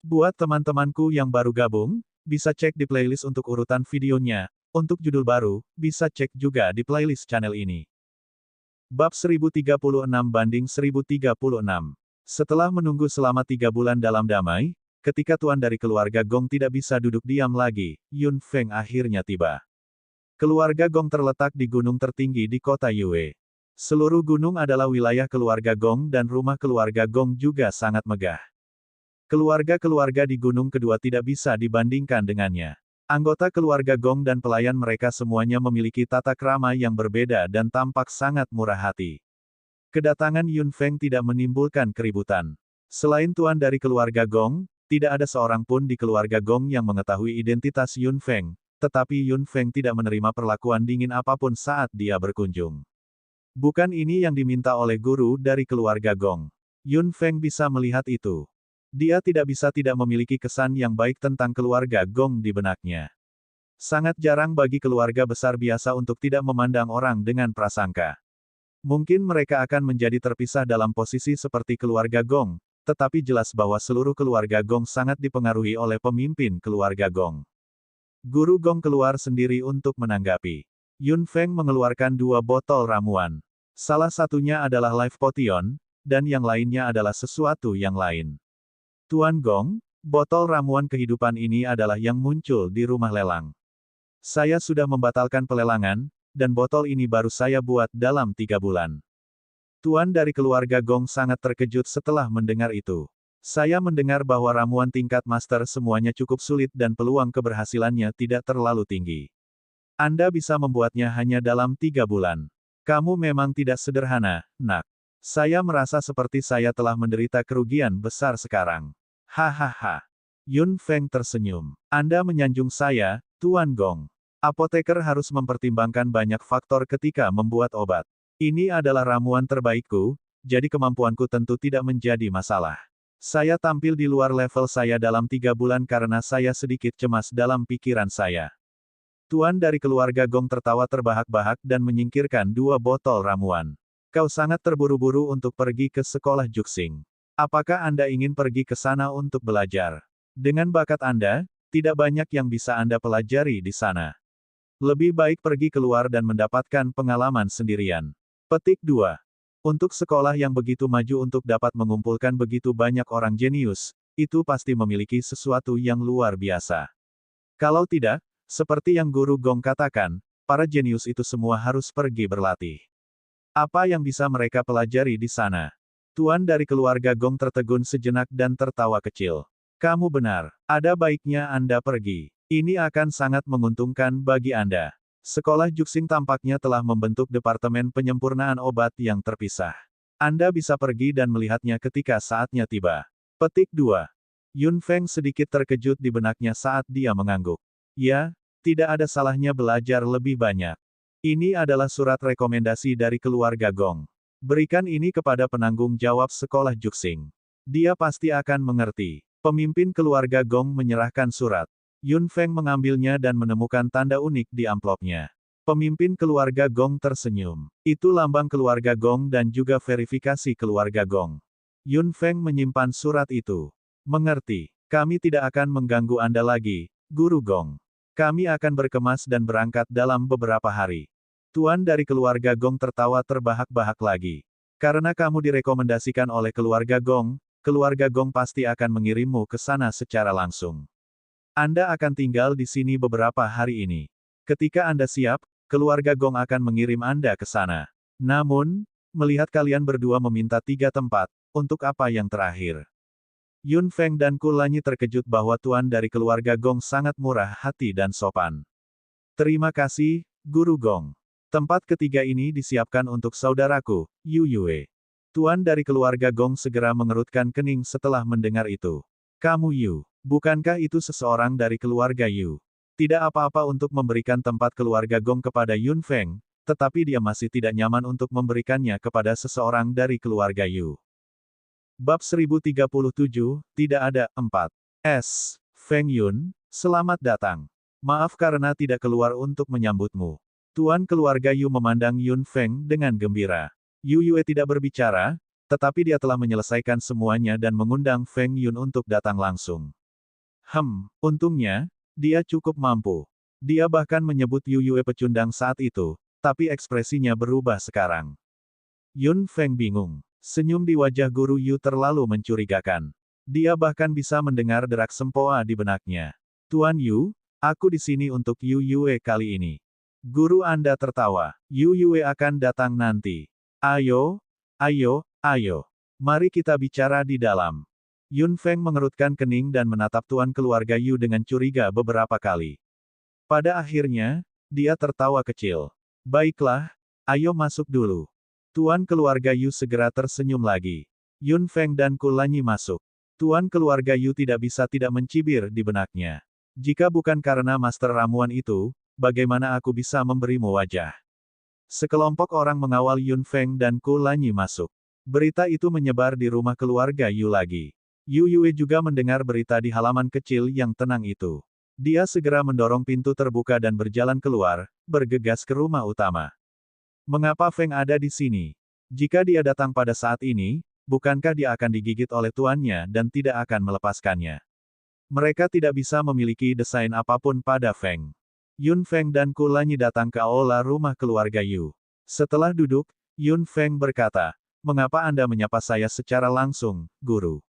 Buat teman-temanku yang baru gabung, bisa cek di playlist untuk urutan videonya. Untuk judul baru, bisa cek juga di playlist channel ini. Bab 1036-1036. Setelah menunggu selama 3 bulan dalam damai, ketika tuan dari keluarga Gong tidak bisa duduk diam lagi, Yun Feng akhirnya tiba. Keluarga Gong terletak di gunung tertinggi di kota Yue. Seluruh gunung adalah wilayah keluarga Gong dan rumah keluarga Gong juga sangat megah. Keluarga-keluarga di gunung kedua tidak bisa dibandingkan dengannya. Anggota keluarga Gong dan pelayan mereka semuanya memiliki tata krama yang berbeda dan tampak sangat murah hati. Kedatangan Yun Feng tidak menimbulkan keributan. Selain tuan dari keluarga Gong, tidak ada seorang pun di keluarga Gong yang mengetahui identitas Yun Feng, tetapi Yun Feng tidak menerima perlakuan dingin apapun saat dia berkunjung. Bukan ini yang diminta oleh guru dari keluarga Gong. Yun Feng bisa melihat itu. Dia tidak bisa tidak memiliki kesan yang baik tentang keluarga Gong di benaknya. Sangat jarang bagi keluarga besar biasa untuk tidak memandang orang dengan prasangka. Mungkin mereka akan menjadi terpisah dalam posisi seperti keluarga Gong, tetapi jelas bahwa seluruh keluarga Gong sangat dipengaruhi oleh pemimpin keluarga Gong. Guru Gong keluar sendiri untuk menanggapi. Yun Feng mengeluarkan 2 botol ramuan. Salah satunya adalah Life Potion, dan yang lainnya adalah sesuatu yang lain. Tuan Gong, botol ramuan kehidupan ini adalah yang muncul di rumah lelang. Saya sudah membatalkan pelelangan, dan botol ini baru saya buat dalam 3 bulan. Tuan dari keluarga Gong sangat terkejut setelah mendengar itu. Saya mendengar bahwa ramuan tingkat master semuanya cukup sulit dan peluang keberhasilannya tidak terlalu tinggi. Anda bisa membuatnya hanya dalam 3 bulan. Kamu memang tidak sederhana, nak. Saya merasa seperti saya telah menderita kerugian besar sekarang. Hahaha. Yun Feng tersenyum. Anda menyanjung saya, Tuan Gong. Apoteker harus mempertimbangkan banyak faktor ketika membuat obat. Ini adalah ramuan terbaikku, jadi kemampuanku tentu tidak menjadi masalah. Saya tampil di luar level saya dalam 3 bulan karena saya sedikit cemas dalam pikiran saya. Tuan dari keluarga Gong tertawa terbahak-bahak dan menyingkirkan 2 botol ramuan. Kau sangat terburu-buru untuk pergi ke sekolah Juxing. Apakah Anda ingin pergi ke sana untuk belajar? Dengan bakat Anda, tidak banyak yang bisa Anda pelajari di sana. Lebih baik pergi keluar dan mendapatkan pengalaman sendirian. Petik 2. Untuk sekolah yang begitu maju untuk dapat mengumpulkan begitu banyak orang jenius, itu pasti memiliki sesuatu yang luar biasa. Kalau tidak, seperti yang Guru Gong katakan, para jenius itu semua harus pergi berlatih. Apa yang bisa mereka pelajari di sana? Tuan dari keluarga Gong tertegun sejenak dan tertawa kecil. Kamu benar. Ada baiknya Anda pergi. Ini akan sangat menguntungkan bagi Anda. Sekolah Juxing tampaknya telah membentuk departemen penyempurnaan obat yang terpisah. Anda bisa pergi dan melihatnya ketika saatnya tiba. Petik 2. Yun Feng sedikit terkejut di benaknya saat dia mengangguk. Ya, tidak ada salahnya belajar lebih banyak. Ini adalah surat rekomendasi dari keluarga Gong. Berikan ini kepada penanggung jawab sekolah Juxing. Dia pasti akan mengerti. Pemimpin keluarga Gong menyerahkan surat. Yun Feng mengambilnya dan menemukan tanda unik di amplopnya. Pemimpin keluarga Gong tersenyum. Itu lambang keluarga Gong dan juga verifikasi keluarga Gong. Yun Feng menyimpan surat itu. Mengerti. Kami tidak akan mengganggu Anda lagi, Guru Gong. Kami akan berkemas dan berangkat dalam beberapa hari. Tuan dari keluarga Gong tertawa terbahak-bahak lagi. Karena kamu direkomendasikan oleh keluarga Gong pasti akan mengirimmu ke sana secara langsung. Anda akan tinggal di sini beberapa hari ini. Ketika Anda siap, keluarga Gong akan mengirim Anda ke sana. Namun, melihat kalian berdua meminta 3 tempat, untuk apa yang terakhir? Yun Feng dan Kulanyi terkejut bahwa tuan dari keluarga Gong sangat murah hati dan sopan. Terima kasih, Guru Gong. Tempat ketiga ini disiapkan untuk saudaraku, Yu Yue. Tuan dari keluarga Gong segera mengerutkan kening setelah mendengar itu. Kamu Yu, bukankah itu seseorang dari keluarga Yu? Tidak apa-apa untuk memberikan tempat keluarga Gong kepada Yun Feng, tetapi dia masih tidak nyaman untuk memberikannya kepada seseorang dari keluarga Yu. Bab 1037, tidak ada, 4. Feng Yun, selamat datang. Maaf karena tidak keluar untuk menyambutmu. Tuan keluarga Yu memandang Yun Feng dengan gembira. Yu Yue tidak berbicara, tetapi dia telah menyelesaikan semuanya dan mengundang Feng Yun untuk datang langsung. Untungnya, dia cukup mampu. Dia bahkan menyebut Yu Yue pecundang saat itu, tapi ekspresinya berubah sekarang. Yun Feng bingung. Senyum di wajah guru Yu terlalu mencurigakan. Dia bahkan bisa mendengar derak sempoa di benaknya. Tuan Yu, aku di sini untuk Yu Yue kali ini. Guru Anda tertawa. Yu Yue akan datang nanti. Ayo, ayo. Mari kita bicara di dalam. Yun Feng mengerutkan kening dan menatap tuan keluarga Yu dengan curiga beberapa kali. Pada akhirnya, dia tertawa kecil. Baiklah, ayo masuk dulu. Tuan keluarga Yu segera tersenyum lagi. Yun Feng dan Kulanyi masuk. Tuan keluarga Yu tidak bisa tidak mencibir di benaknya. Jika bukan karena master ramuan itu, bagaimana aku bisa memberimu wajah? Sekelompok orang mengawal Yun Feng dan Kulanyi masuk. Berita itu menyebar di rumah keluarga Yu lagi. Yu Yue juga mendengar berita di halaman kecil yang tenang itu. Dia segera mendorong pintu terbuka dan berjalan keluar, bergegas ke rumah utama. Mengapa Feng ada di sini? Jika dia datang pada saat ini, bukankah dia akan digigit oleh tuannya dan tidak akan melepaskannya? Mereka tidak bisa memiliki desain apapun pada Feng. Yun Feng dan Kulanyi datang ke aula rumah keluarga Yu. Setelah duduk, Yun Feng berkata, "Mengapa Anda menyapa saya secara langsung, Guru?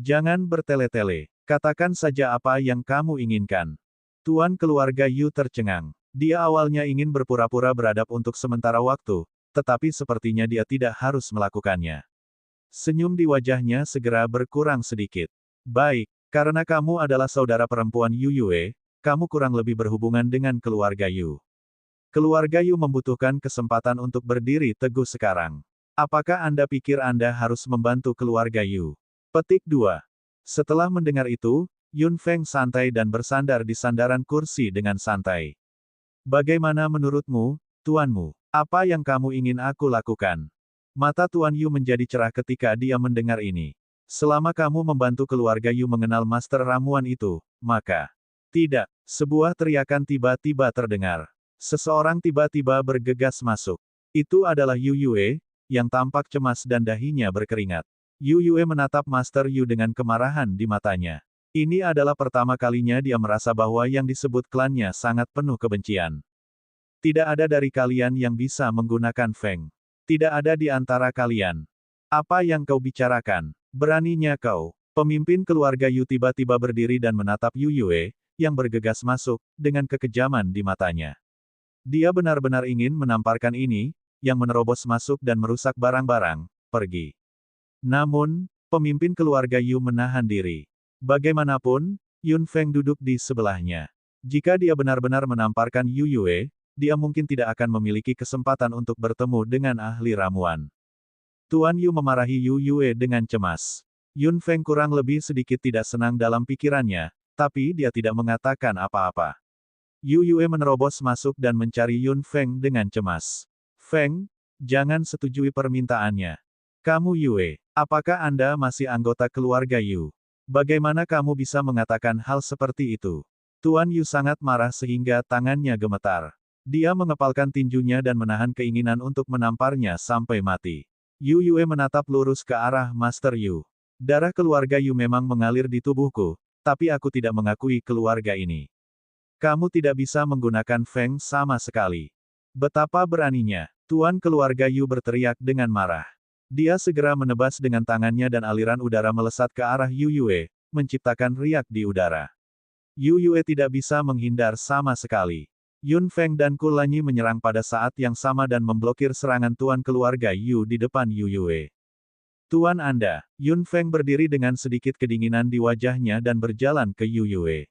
Jangan bertele-tele. Katakan saja apa yang kamu inginkan." Tuan keluarga Yu tercengang. Dia awalnya ingin berpura-pura beradab untuk sementara waktu, tetapi sepertinya dia tidak harus melakukannya. Senyum di wajahnya segera berkurang sedikit. Baik, karena kamu adalah saudara perempuan Yu Yue, kamu kurang lebih berhubungan dengan keluarga Yu. Keluarga Yu membutuhkan kesempatan untuk berdiri teguh sekarang. Apakah Anda pikir Anda harus membantu keluarga Yu? Petik 2. Setelah mendengar itu, Yun Feng santai dan bersandar di sandaran kursi dengan santai. Bagaimana menurutmu, tuanmu? Apa yang kamu ingin aku lakukan? Mata Tuan Yu menjadi cerah ketika dia mendengar ini. Selama kamu membantu keluarga Yu mengenal master ramuan itu, maka... Tidak, sebuah teriakan tiba-tiba terdengar. Seseorang tiba-tiba bergegas masuk. Itu adalah Yu Yue, yang tampak cemas dan dahinya berkeringat. Yu Yue menatap Master Yu dengan kemarahan di matanya. Ini adalah pertama kalinya dia merasa bahwa yang disebut klannya sangat penuh kebencian. Tidak ada dari kalian yang bisa menggunakan Feng. Tidak ada di antara kalian. Apa yang kau bicarakan? Beraninya kau. Pemimpin keluarga Yu tiba-tiba berdiri dan menatap Yu Yue, yang bergegas masuk, dengan kekejaman di matanya. Dia benar-benar ingin menamparkan ini, yang menerobos masuk dan merusak barang-barang, pergi. Namun, pemimpin keluarga Yu menahan diri. Bagaimanapun, Yun Feng duduk di sebelahnya. Jika dia benar-benar menamparkan Yu Yue, dia mungkin tidak akan memiliki kesempatan untuk bertemu dengan ahli ramuan. Tuan Yu memarahi Yu Yue dengan cemas. Yun Feng kurang lebih sedikit tidak senang dalam pikirannya, tapi dia tidak mengatakan apa-apa. Yu Yue menerobos masuk dan mencari Yun Feng dengan cemas. Feng, jangan setujui permintaannya. Kamu Yue, apakah Anda masih anggota keluarga Yu? Bagaimana kamu bisa mengatakan hal seperti itu? Tuan Yu sangat marah sehingga tangannya gemetar. Dia mengepalkan tinjunya dan menahan keinginan untuk menamparnya sampai mati. Yu Yue menatap lurus ke arah Master Yu. Darah keluarga Yu memang mengalir di tubuhku, tapi aku tidak mengakui keluarga ini. Kamu tidak bisa menggunakan Feng sama sekali. Betapa beraninya. Tuan keluarga Yu berteriak dengan marah. Dia segera menebas dengan tangannya dan aliran udara melesat ke arah Yu Yue, menciptakan riak di udara. Yu Yue tidak bisa menghindar sama sekali. Yun Feng dan Kulanyi menyerang pada saat yang sama dan memblokir serangan tuan keluarga Yu di depan Yu Yue. Tuan Anda, Yun Feng berdiri dengan sedikit kedinginan di wajahnya dan berjalan ke Yu Yue.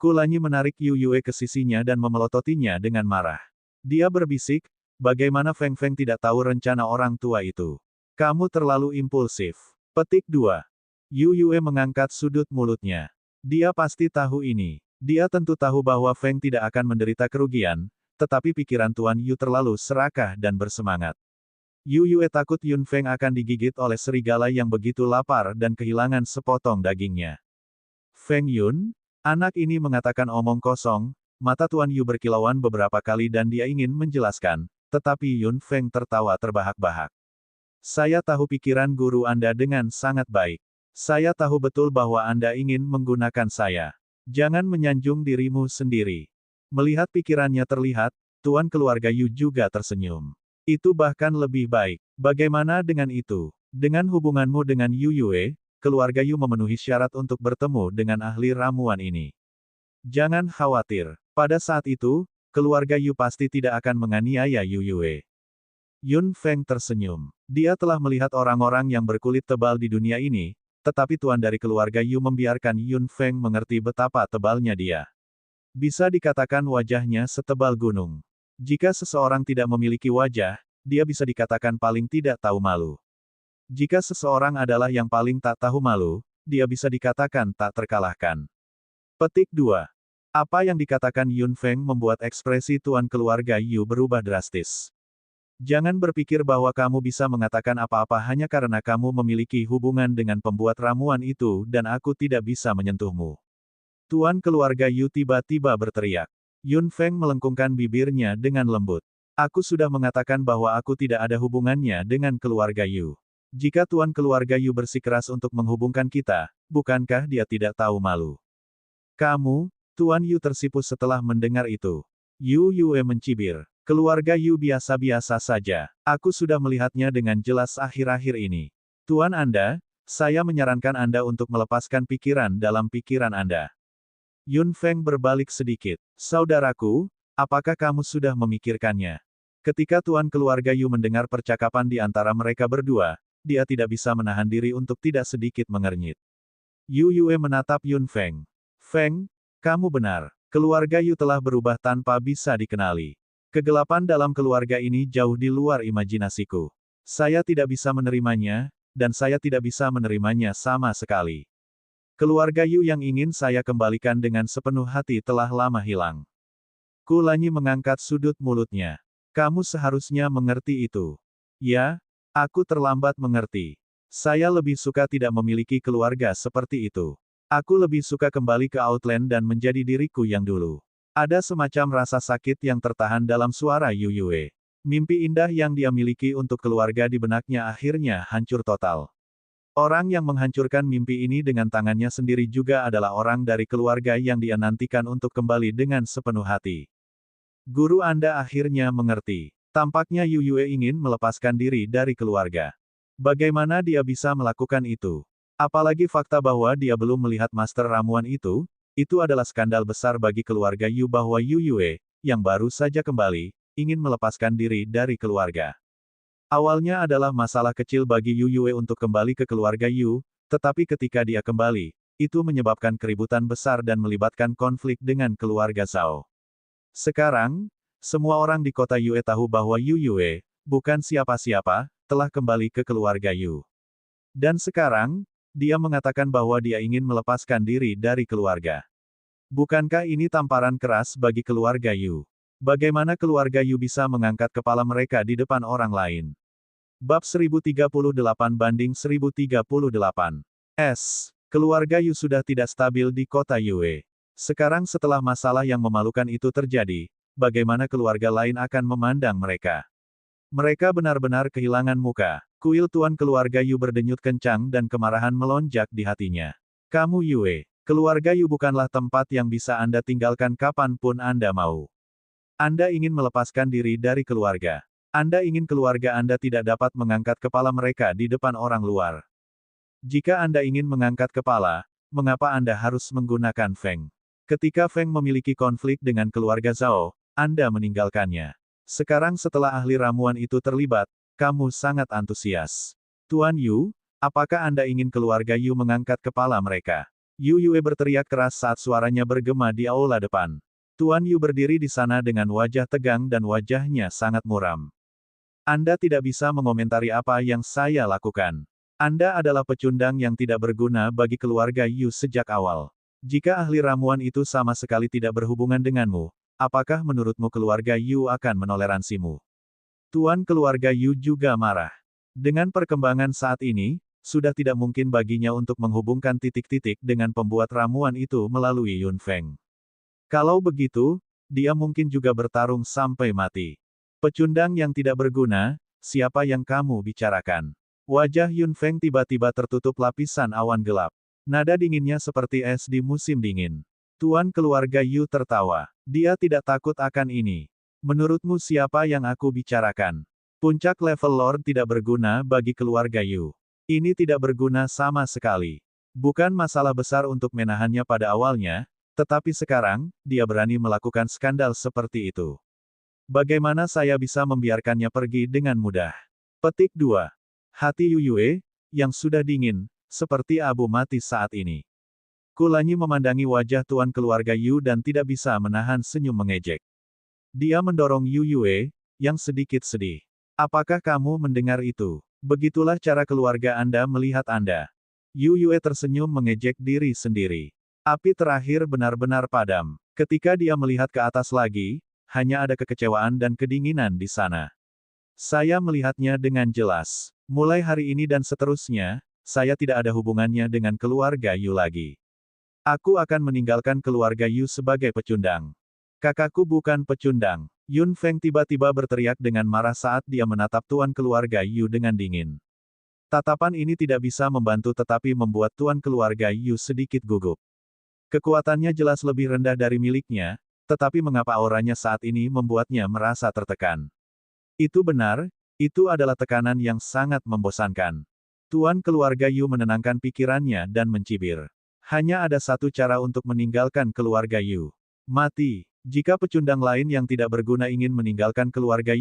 Kulanyi menarik Yu Yue ke sisinya dan memelototinya dengan marah. Dia berbisik, bagaimana Feng Feng tidak tahu rencana orang tua itu? Kamu terlalu impulsif. Petik 2. Yu Yue mengangkat sudut mulutnya. Dia pasti tahu ini. Dia tentu tahu bahwa Feng tidak akan menderita kerugian, tetapi pikiran Tuan Yu terlalu serakah dan bersemangat. Yu Yue takut Yun Feng akan digigit oleh serigala yang begitu lapar dan kehilangan sepotong dagingnya. Feng Yun? Anak ini mengatakan omong kosong, mata Tuan Yu berkilauan beberapa kali dan dia ingin menjelaskan, tetapi Yun Feng tertawa terbahak-bahak. Saya tahu pikiran guru Anda dengan sangat baik. Saya tahu betul bahwa Anda ingin menggunakan saya. Jangan menyanjung dirimu sendiri. Melihat pikirannya terlihat, tuan keluarga Yu juga tersenyum. Itu bahkan lebih baik. Bagaimana dengan itu? Dengan hubunganmu dengan Yu Yue, keluarga Yu memenuhi syarat untuk bertemu dengan ahli ramuan ini. Jangan khawatir. Pada saat itu, keluarga Yu pasti tidak akan menganiaya Yu Yue. Yun Feng tersenyum. Dia telah melihat orang-orang yang berkulit tebal di dunia ini, tetapi tuan dari keluarga Yu membiarkan Yun Feng mengerti betapa tebalnya dia. Bisa dikatakan wajahnya setebal gunung. Jika seseorang tidak memiliki wajah, dia bisa dikatakan paling tidak tahu malu. Jika seseorang adalah yang paling tak tahu malu, dia bisa dikatakan tak terkalahkan. Petik 2. Apa yang dikatakan Yun Feng membuat ekspresi tuan keluarga Yu berubah drastis. Jangan berpikir bahwa kamu bisa mengatakan apa-apa hanya karena kamu memiliki hubungan dengan pembuat ramuan itu dan aku tidak bisa menyentuhmu. Tuan keluarga Yu tiba-tiba berteriak. Yun Feng melengkungkan bibirnya dengan lembut. Aku sudah mengatakan bahwa aku tidak ada hubungannya dengan keluarga Yu. Jika tuan keluarga Yu bersikeras untuk menghubungkan kita, bukankah dia tidak tahu malu? Kamu, Tuan Yu tersipu setelah mendengar itu. Yu Yue mencibir. Keluarga Yu biasa-biasa saja. Aku sudah melihatnya dengan jelas akhir-akhir ini. Tuan Anda, saya menyarankan Anda untuk melepaskan pikiran dalam pikiran Anda. Yun Feng berbalik sedikit. Saudaraku, apakah kamu sudah memikirkannya? Ketika tuan keluarga Yu mendengar percakapan di antara mereka berdua, dia tidak bisa menahan diri untuk tidak sedikit mengernyit. Yu Yue menatap Yun Feng. Feng, kamu benar. Keluarga Yu telah berubah tanpa bisa dikenali. Kegelapan dalam keluarga ini jauh di luar imajinasiku. Saya tidak bisa menerimanya, dan saya tidak bisa menerimanya sama sekali. Keluarga Yu yang ingin saya kembalikan dengan sepenuh hati telah lama hilang. Kulanyi mengangkat sudut mulutnya. Kamu seharusnya mengerti itu. Ya, aku terlambat mengerti. Saya lebih suka tidak memiliki keluarga seperti itu. Aku lebih suka kembali ke Outland dan menjadi diriku yang dulu. Ada semacam rasa sakit yang tertahan dalam suara Yu Yue. Mimpi indah yang dia miliki untuk keluarga di benaknya akhirnya hancur total. Orang yang menghancurkan mimpi ini dengan tangannya sendiri juga adalah orang dari keluarga yang dia nantikan untuk kembali dengan sepenuh hati. Guru Anda akhirnya mengerti. Tampaknya Yu Yue ingin melepaskan diri dari keluarga. Bagaimana dia bisa melakukan itu? Apalagi fakta bahwa dia belum melihat master ramuan itu adalah skandal besar bagi keluarga Yu bahwa Yu Yue, yang baru saja kembali, ingin melepaskan diri dari keluarga. Awalnya adalah masalah kecil bagi Yu Yue untuk kembali ke keluarga Yu, tetapi ketika dia kembali, itu menyebabkan keributan besar dan melibatkan konflik dengan keluarga Zhao. Sekarang, semua orang di kota Yue tahu bahwa Yu Yue, bukan siapa-siapa, telah kembali ke keluarga Yu. Dan sekarang, dia mengatakan bahwa dia ingin melepaskan diri dari keluarga. Bukankah ini tamparan keras bagi keluarga Yu? Bagaimana keluarga Yu bisa mengangkat kepala mereka di depan orang lain? Bab 1038-1038. Keluarga Yu sudah tidak stabil di kota Yue. Sekarang setelah masalah yang memalukan itu terjadi, bagaimana keluarga lain akan memandang mereka? Mereka benar-benar kehilangan muka. Kuil tuan keluarga Yu berdenyut kencang dan kemarahan melonjak di hatinya. Kamu Yue, keluarga Yu bukanlah tempat yang bisa Anda tinggalkan kapanpun Anda mau. Anda ingin melepaskan diri dari keluarga. Anda ingin keluarga Anda tidak dapat mengangkat kepala mereka di depan orang luar. Jika Anda ingin mengangkat kepala, mengapa Anda harus menggunakan Feng? Ketika Feng memiliki konflik dengan keluarga Zhao, Anda meninggalkannya. Sekarang setelah ahli ramuan itu terlibat, kamu sangat antusias. Tuan Yu, apakah Anda ingin keluarga Yu mengangkat kepala mereka? Yu Yue berteriak keras saat suaranya bergema di aula depan. Tuan Yu berdiri di sana dengan wajah tegang dan wajahnya sangat muram. Anda tidak bisa mengomentari apa yang saya lakukan. Anda adalah pecundang yang tidak berguna bagi keluarga Yu sejak awal. Jika ahli ramuan itu sama sekali tidak berhubungan denganmu, apakah menurutmu keluarga Yu akan menoleransimu? Tuan keluarga Yu juga marah. Dengan perkembangan saat ini, sudah tidak mungkin baginya untuk menghubungkan titik-titik dengan pembuat ramuan itu melalui Yun Feng. Kalau begitu, dia mungkin juga bertarung sampai mati. Pecundang yang tidak berguna, siapa yang kamu bicarakan? Wajah Yun Feng tiba-tiba tertutup lapisan awan gelap. Nada dinginnya seperti es di musim dingin. Tuan keluarga Yu tertawa. Dia tidak takut akan ini. Menurutmu siapa yang aku bicarakan? Puncak level Lord tidak berguna bagi keluarga Yu. Ini tidak berguna sama sekali. Bukan masalah besar untuk menahannya pada awalnya, tetapi sekarang, dia berani melakukan skandal seperti itu. Bagaimana saya bisa membiarkannya pergi dengan mudah? Petik 2. Hati Yu Yue, yang sudah dingin, seperti abu mati saat ini. Kulanyi memandangi wajah tuan keluarga Yu dan tidak bisa menahan senyum mengejek. Dia mendorong Yu Yue, yang sedikit sedih. Apakah kamu mendengar itu? Begitulah cara keluarga Anda melihat Anda. Yu Yue tersenyum mengejek diri sendiri. Api terakhir benar-benar padam. Ketika dia melihat ke atas lagi, hanya ada kekecewaan dan kedinginan di sana. Saya melihatnya dengan jelas. Mulai hari ini dan seterusnya, saya tidak ada hubungannya dengan keluarga Yu lagi. Aku akan meninggalkan keluarga Yu sebagai pecundang. Kakakku bukan pecundang. Yun Feng tiba-tiba berteriak dengan marah saat dia menatap tuan keluarga Yu dengan dingin. Tatapan ini tidak bisa membantu tetapi membuat tuan keluarga Yu sedikit gugup. Kekuatannya jelas lebih rendah dari miliknya, tetapi mengapa auranya saat ini membuatnya merasa tertekan? Itu benar, itu adalah tekanan yang sangat membosankan. Tuan keluarga Yu menenangkan pikirannya dan mencibir. Hanya ada satu cara untuk meninggalkan keluarga Yu. Mati. Jika pecundang lain yang tidak berguna ingin meninggalkan keluarga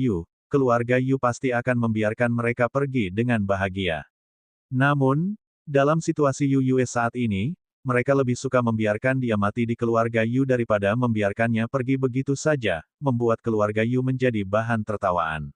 Yu pasti akan membiarkan mereka pergi dengan bahagia. Namun, dalam situasi Yu Yue saat ini, mereka lebih suka membiarkan dia mati di keluarga Yu daripada membiarkannya pergi begitu saja, membuat keluarga Yu menjadi bahan tertawaan.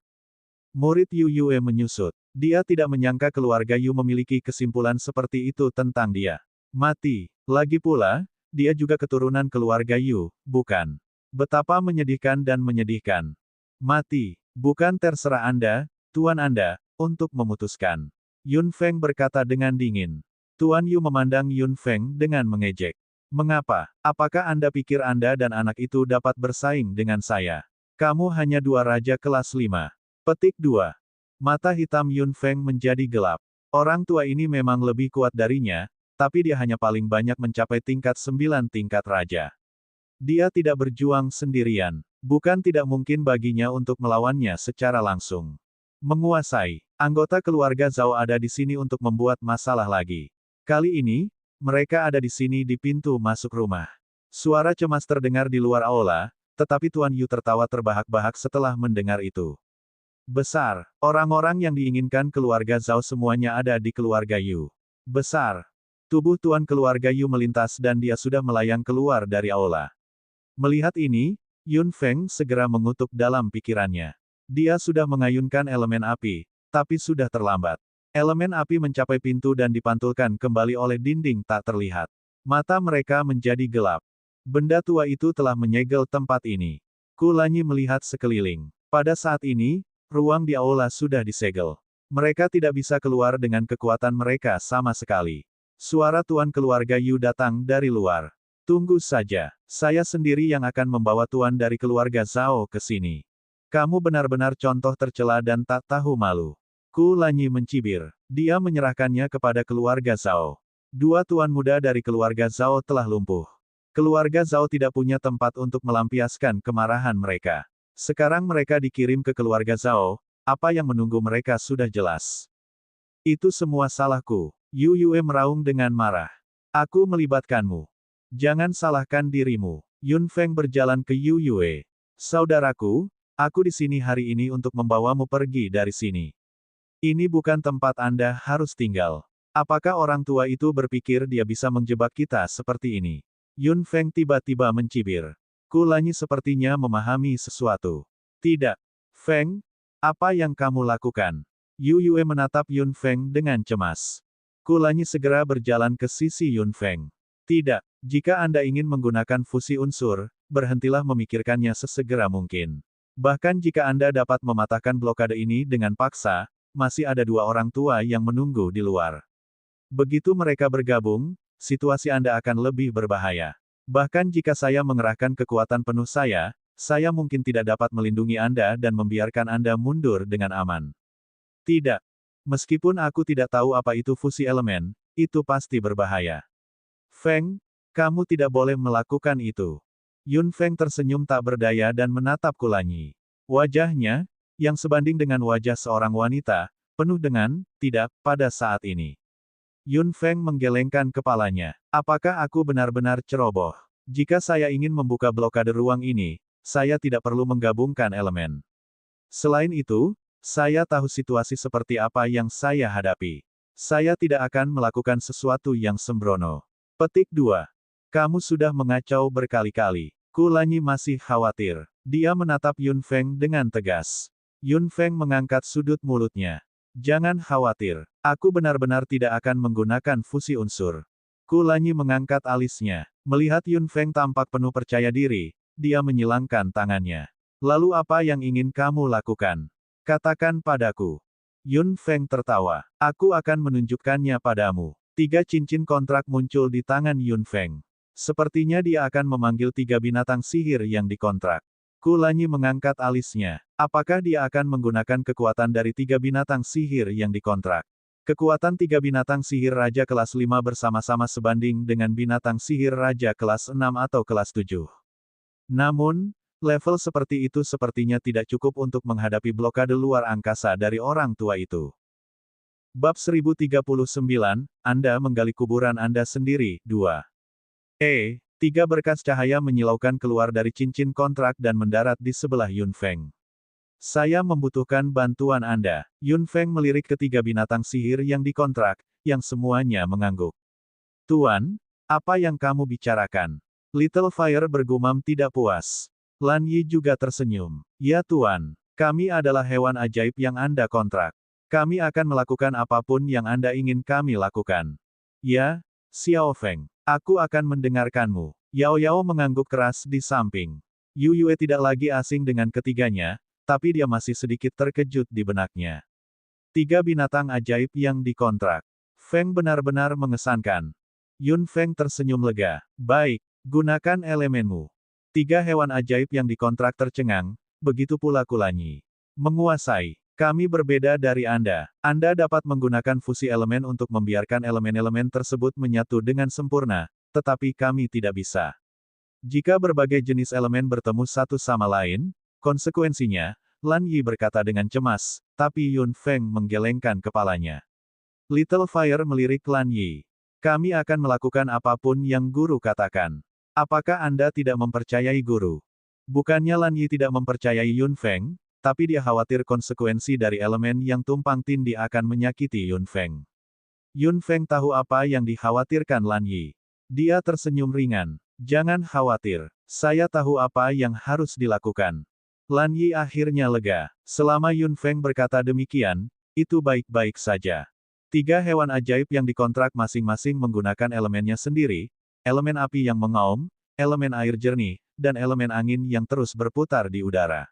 Murid Yu Yue menyusut. Dia tidak menyangka keluarga Yu memiliki kesimpulan seperti itu tentang dia. Mati. Lagi pula, dia juga keturunan keluarga Yu, bukan? Betapa menyedihkan dan menyedihkan. Mati. Bukan terserah Anda, Tuan Anda, untuk memutuskan. Yun Feng berkata dengan dingin. Tuan Yu memandang Yun Feng dengan mengejek. Mengapa? Apakah Anda pikir Anda dan anak itu dapat bersaing dengan saya? Kamu hanya dua raja kelas 5. Petik 2. Mata hitam Yun Feng menjadi gelap. Orang tua ini memang lebih kuat darinya, tapi dia hanya paling banyak mencapai tingkat 9 tingkat raja. Dia tidak berjuang sendirian. Bukan tidak mungkin baginya untuk melawannya secara langsung. Menguasai. Anggota keluarga Zhao ada di sini untuk membuat masalah lagi. Kali ini, mereka ada di sini di pintu masuk rumah. Suara cemas terdengar di luar aula, tetapi Tuan Yu tertawa terbahak-bahak setelah mendengar itu. Besar. Orang-orang yang diinginkan keluarga Zhao semuanya ada di keluarga Yu. Besar. Tubuh tuan keluarga Yu melintas dan dia sudah melayang keluar dari aula. Melihat ini, Yun Feng segera mengutuk dalam pikirannya. Dia sudah mengayunkan elemen api, tapi sudah terlambat. Elemen api mencapai pintu dan dipantulkan kembali oleh dinding tak terlihat. Mata mereka menjadi gelap. Benda tua itu telah menyegel tempat ini. Kulanyi melihat sekeliling. Pada saat ini, ruang di aula sudah disegel. Mereka tidak bisa keluar dengan kekuatan mereka sama sekali. Suara tuan keluarga Yu datang dari luar. Tunggu saja, saya sendiri yang akan membawa tuan dari keluarga Zhao ke sini. Kamu benar-benar contoh tercela dan tak tahu malu. Kulanyi mencibir. Dia menyerahkannya kepada keluarga Zhao. Dua tuan muda dari keluarga Zhao telah lumpuh. Keluarga Zhao tidak punya tempat untuk melampiaskan kemarahan mereka. Sekarang mereka dikirim ke keluarga Zhao, apa yang menunggu mereka sudah jelas. Itu semua salahku. Yu Yue meraung dengan marah. Aku melibatkanmu. Jangan salahkan dirimu. Yun Feng berjalan ke Yu Yue. Saudaraku, aku di sini hari ini untuk membawamu pergi dari sini. Ini bukan tempat Anda harus tinggal. Apakah orang tua itu berpikir dia bisa menjebak kita seperti ini? Yun Feng tiba-tiba mencibir. Kulanyi sepertinya memahami sesuatu. Tidak. Feng, apa yang kamu lakukan? Yu Yue menatap Yun Feng dengan cemas. Kulanyi segera berjalan ke sisi Yun Feng. Tidak, jika Anda ingin menggunakan fusi unsur, berhentilah memikirkannya sesegera mungkin. Bahkan jika Anda dapat mematahkan blokade ini dengan paksa, masih ada dua orang tua yang menunggu di luar. Begitu mereka bergabung, situasi Anda akan lebih berbahaya. Bahkan jika saya mengerahkan kekuatan penuh saya mungkin tidak dapat melindungi Anda dan membiarkan Anda mundur dengan aman. Tidak. Meskipun aku tidak tahu apa itu fusi elemen, itu pasti berbahaya. Feng, kamu tidak boleh melakukan itu. Yun Feng tersenyum tak berdaya dan menatap Kulanyi. Wajahnya, yang sebanding dengan wajah seorang wanita, penuh dengan tidak pada saat ini. Yun Feng menggelengkan kepalanya. Apakah aku benar-benar ceroboh? Jika saya ingin membuka blokade ruang ini, saya tidak perlu menggabungkan elemen. Selain itu, saya tahu situasi seperti apa yang saya hadapi. Saya tidak akan melakukan sesuatu yang sembrono. Petik 2. Kamu sudah mengacau berkali-kali. Kulanyi masih khawatir. Dia menatap Yun Feng dengan tegas. Yun Feng mengangkat sudut mulutnya. Jangan khawatir. Aku benar-benar tidak akan menggunakan fusi unsur. Kulanyi mengangkat alisnya. Melihat Yun Feng tampak penuh percaya diri, dia menyilangkan tangannya. Lalu apa yang ingin kamu lakukan? Katakan padaku. Yun Feng tertawa. Aku akan menunjukkannya padamu. 3 cincin kontrak muncul di tangan Yun Feng. Sepertinya dia akan memanggil 3 binatang sihir yang dikontrak. Kulanyi mengangkat alisnya. Apakah dia akan menggunakan kekuatan dari 3 binatang sihir yang dikontrak? Kekuatan 3 binatang sihir Raja kelas 5 bersama-sama sebanding dengan binatang sihir Raja kelas 6 atau kelas 7. Namun, level seperti itu sepertinya tidak cukup untuk menghadapi blokade luar angkasa dari orang tua itu. Bab 1039, Anda menggali kuburan Anda sendiri, 2. 3 berkas cahaya menyilaukan keluar dari cincin kontrak dan mendarat di sebelah Yun Feng. Saya membutuhkan bantuan Anda. Yun Feng melirik ketiga binatang sihir yang dikontrak, yang semuanya mengangguk. Tuan, apa yang kamu bicarakan? Little Fire bergumam tidak puas. Lan Yi juga tersenyum. Ya Tuan, kami adalah hewan ajaib yang Anda kontrak. Kami akan melakukan apapun yang Anda ingin kami lakukan. Ya, Xiao Feng, aku akan mendengarkanmu. Yao Yao mengangguk keras di samping. Yu Yue tidak lagi asing dengan ketiganya, tapi dia masih sedikit terkejut di benaknya. 3 binatang ajaib yang dikontrak. Feng benar-benar mengesankan. Yun Feng tersenyum lega. Baik, gunakan elemenmu. 3 hewan ajaib yang dikontrak tercengang, begitu pula Kulanyi. Menguasai. Kami berbeda dari Anda. Anda dapat menggunakan fusi elemen untuk membiarkan elemen-elemen tersebut menyatu dengan sempurna, tetapi kami tidak bisa. Jika berbagai jenis elemen bertemu satu sama lain, konsekuensinya, Lan Yi berkata dengan cemas, tapi Yun Feng menggelengkan kepalanya. Little Fire melirik Lan Yi. Kami akan melakukan apapun yang guru katakan. Apakah Anda tidak mempercayai guru? Bukannya Lan Yi tidak mempercayai Yun Feng, tapi dia khawatir konsekuensi dari elemen yang tumpang tindih akan menyakiti Yun Feng. Yun Feng tahu apa yang dikhawatirkan Lan Yi. Dia tersenyum ringan. Jangan khawatir. Saya tahu apa yang harus dilakukan. Lan Yi akhirnya lega. Selama Yun Feng berkata demikian, itu baik-baik saja. 3 hewan ajaib yang dikontrak masing-masing menggunakan elemennya sendiri, elemen api yang mengaum, elemen air jernih, dan elemen angin yang terus berputar di udara.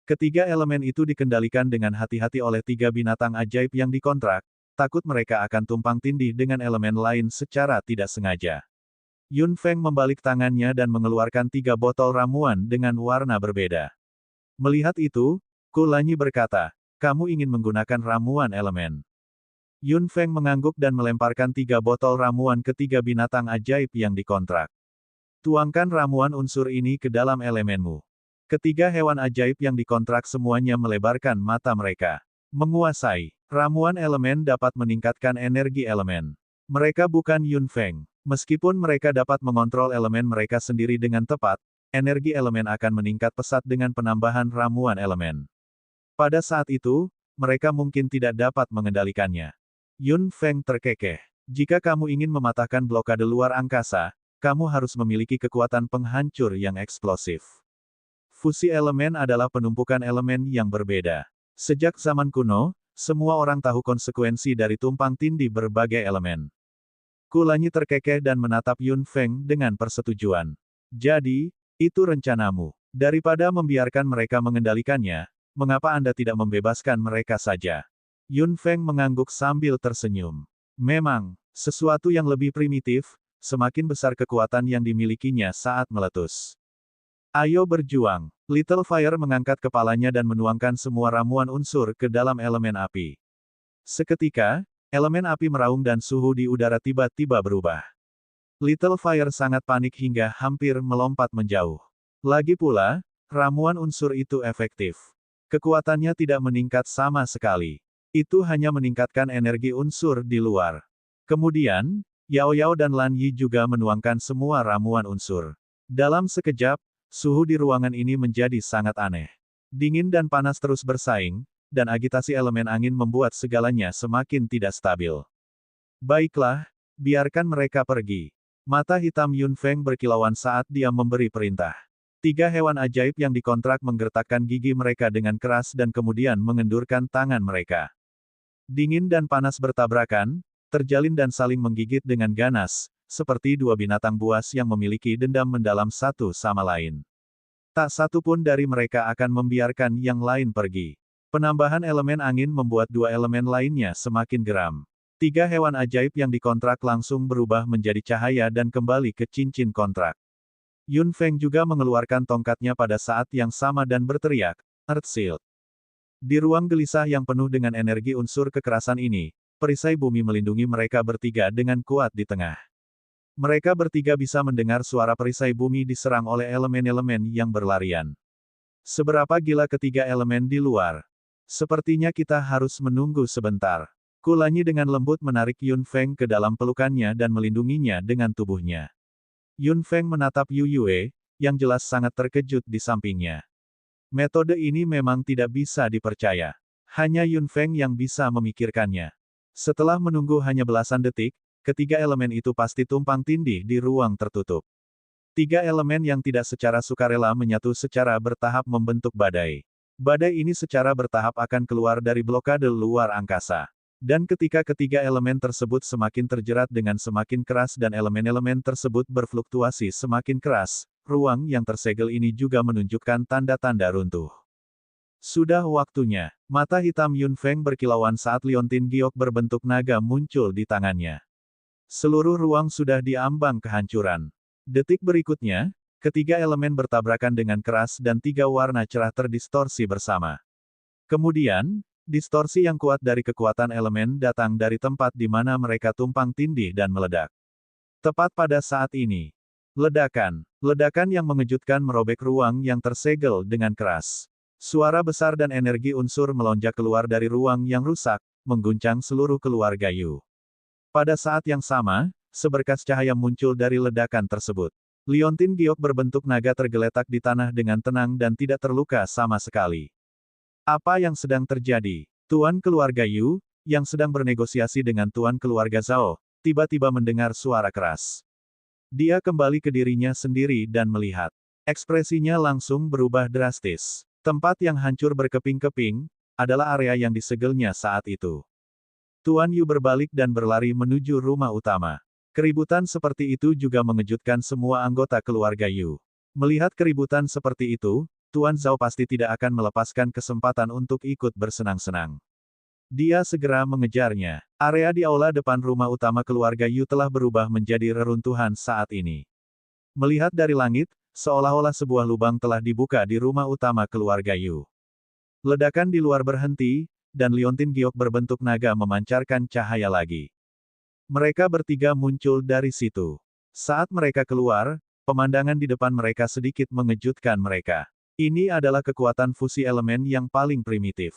Ketiga elemen itu dikendalikan dengan hati-hati oleh 3 binatang ajaib yang dikontrak, takut mereka akan tumpang tindih dengan elemen lain secara tidak sengaja. Yun Feng membalik tangannya dan mengeluarkan 3 botol ramuan dengan warna berbeda. Melihat itu, Kulanyi berkata, kamu ingin menggunakan ramuan elemen. Yun Feng mengangguk dan melemparkan 3 botol ramuan ke 3 binatang ajaib yang dikontrak. Tuangkan ramuan unsur ini ke dalam elemenmu. Ketiga hewan ajaib yang dikontrak semuanya melebarkan mata mereka. Menguasai. Ramuan elemen dapat meningkatkan energi elemen. Mereka bukan Yun Feng. Meskipun mereka dapat mengontrol elemen mereka sendiri dengan tepat, energi elemen akan meningkat pesat dengan penambahan ramuan elemen. Pada saat itu, mereka mungkin tidak dapat mengendalikannya. Yun Feng terkekeh. Jika kamu ingin mematahkan blokade luar angkasa, kamu harus memiliki kekuatan penghancur yang eksplosif. Fusi elemen adalah penumpukan elemen yang berbeda. Sejak zaman kuno, semua orang tahu konsekuensi dari tumpang tindih berbagai elemen. Kulanyi terkekeh dan menatap Yun Feng dengan persetujuan. Jadi, itu rencanamu. Daripada membiarkan mereka mengendalikannya, mengapa Anda tidak membebaskan mereka saja? Yun Feng mengangguk sambil tersenyum. Memang, sesuatu yang lebih primitif, semakin besar kekuatan yang dimilikinya saat meletus. Ayo berjuang. Little Fire mengangkat kepalanya dan menuangkan semua ramuan unsur ke dalam elemen api. Seketika, elemen api meraung dan suhu di udara tiba-tiba berubah. Little Fire sangat panik hingga hampir melompat menjauh. Lagi pula, ramuan unsur itu efektif. Kekuatannya tidak meningkat sama sekali. Itu hanya meningkatkan energi unsur di luar. Kemudian, Yao Yao dan Lan Yi juga menuangkan semua ramuan unsur. Dalam sekejap, suhu di ruangan ini menjadi sangat aneh. Dingin dan panas terus bersaing, dan agitasi elemen angin membuat segalanya semakin tidak stabil. Baiklah, biarkan mereka pergi. Mata hitam Yun Feng berkilauan saat dia memberi perintah. 3 hewan ajaib yang dikontrak menggertakkan gigi mereka dengan keras dan kemudian mengendurkan tangan mereka. Dingin dan panas bertabrakan, terjalin dan saling menggigit dengan ganas, seperti 2 binatang buas yang memiliki dendam mendalam satu sama lain. Tak satu pun dari mereka akan membiarkan yang lain pergi. Penambahan elemen angin membuat 2 elemen lainnya semakin geram. 3 hewan ajaib yang dikontrak langsung berubah menjadi cahaya dan kembali ke cincin kontrak. Yun Feng juga mengeluarkan tongkatnya pada saat yang sama dan berteriak, Earth Shield. Di ruang gelisah yang penuh dengan energi unsur kekerasan ini, perisai bumi melindungi mereka bertiga dengan kuat di tengah. Mereka bertiga bisa mendengar suara perisai bumi diserang oleh elemen-elemen yang berlarian. Seberapa gila ketiga elemen di luar? Sepertinya kita harus menunggu sebentar. Kulanyi dengan lembut menarik Yun Feng ke dalam pelukannya dan melindunginya dengan tubuhnya. Yun Feng menatap Yu Yue, yang jelas sangat terkejut di sampingnya. Metode ini memang tidak bisa dipercaya. Hanya Yun Feng yang bisa memikirkannya. Setelah menunggu hanya belasan detik, ketiga elemen itu pasti tumpang tindih di ruang tertutup. 3 elemen yang tidak secara sukarela menyatu secara bertahap membentuk badai. Badai ini secara bertahap akan keluar dari blokade luar angkasa. Dan ketika ketiga elemen tersebut semakin terjerat dengan semakin keras dan elemen-elemen tersebut berfluktuasi semakin keras, ruang yang tersegel ini juga menunjukkan tanda-tanda runtuh. Sudah waktunya. Mata hitam Yun Feng berkilauan saat liontin giok berbentuk naga muncul di tangannya. Seluruh ruang sudah diambang kehancuran. Detik berikutnya, ketiga elemen bertabrakan dengan keras dan 3 warna cerah terdistorsi bersama. Kemudian, distorsi yang kuat dari kekuatan elemen datang dari tempat di mana mereka tumpang tindih dan meledak. Tepat pada saat ini, ledakan yang mengejutkan merobek ruang yang tersegel dengan keras. Suara besar dan energi unsur melonjak keluar dari ruang yang rusak, mengguncang seluruh keluarga Yu. Pada saat yang sama, seberkas cahaya muncul dari ledakan tersebut. Liontin giok berbentuk naga tergeletak di tanah dengan tenang dan tidak terluka sama sekali. Apa yang sedang terjadi? Tuan keluarga Yu, yang sedang bernegosiasi dengan tuan keluarga Zhao, tiba-tiba mendengar suara keras. Dia kembali ke dirinya sendiri dan melihat. Ekspresinya langsung berubah drastis. Tempat yang hancur berkeping-keping, adalah area yang disegelnya saat itu. Tuan Yu berbalik dan berlari menuju rumah utama. Keributan seperti itu juga mengejutkan semua anggota keluarga Yu. Melihat keributan seperti itu, Tuan Zhao pasti tidak akan melepaskan kesempatan untuk ikut bersenang-senang. Dia segera mengejarnya. Area di aula depan rumah utama keluarga Yu telah berubah menjadi reruntuhan saat ini. Melihat dari langit, seolah-olah sebuah lubang telah dibuka di rumah utama keluarga Yu. Ledakan di luar berhenti, dan liontin giok berbentuk naga memancarkan cahaya lagi. Mereka bertiga muncul dari situ. Saat mereka keluar, pemandangan di depan mereka sedikit mengejutkan mereka. Ini adalah kekuatan fusi elemen yang paling primitif.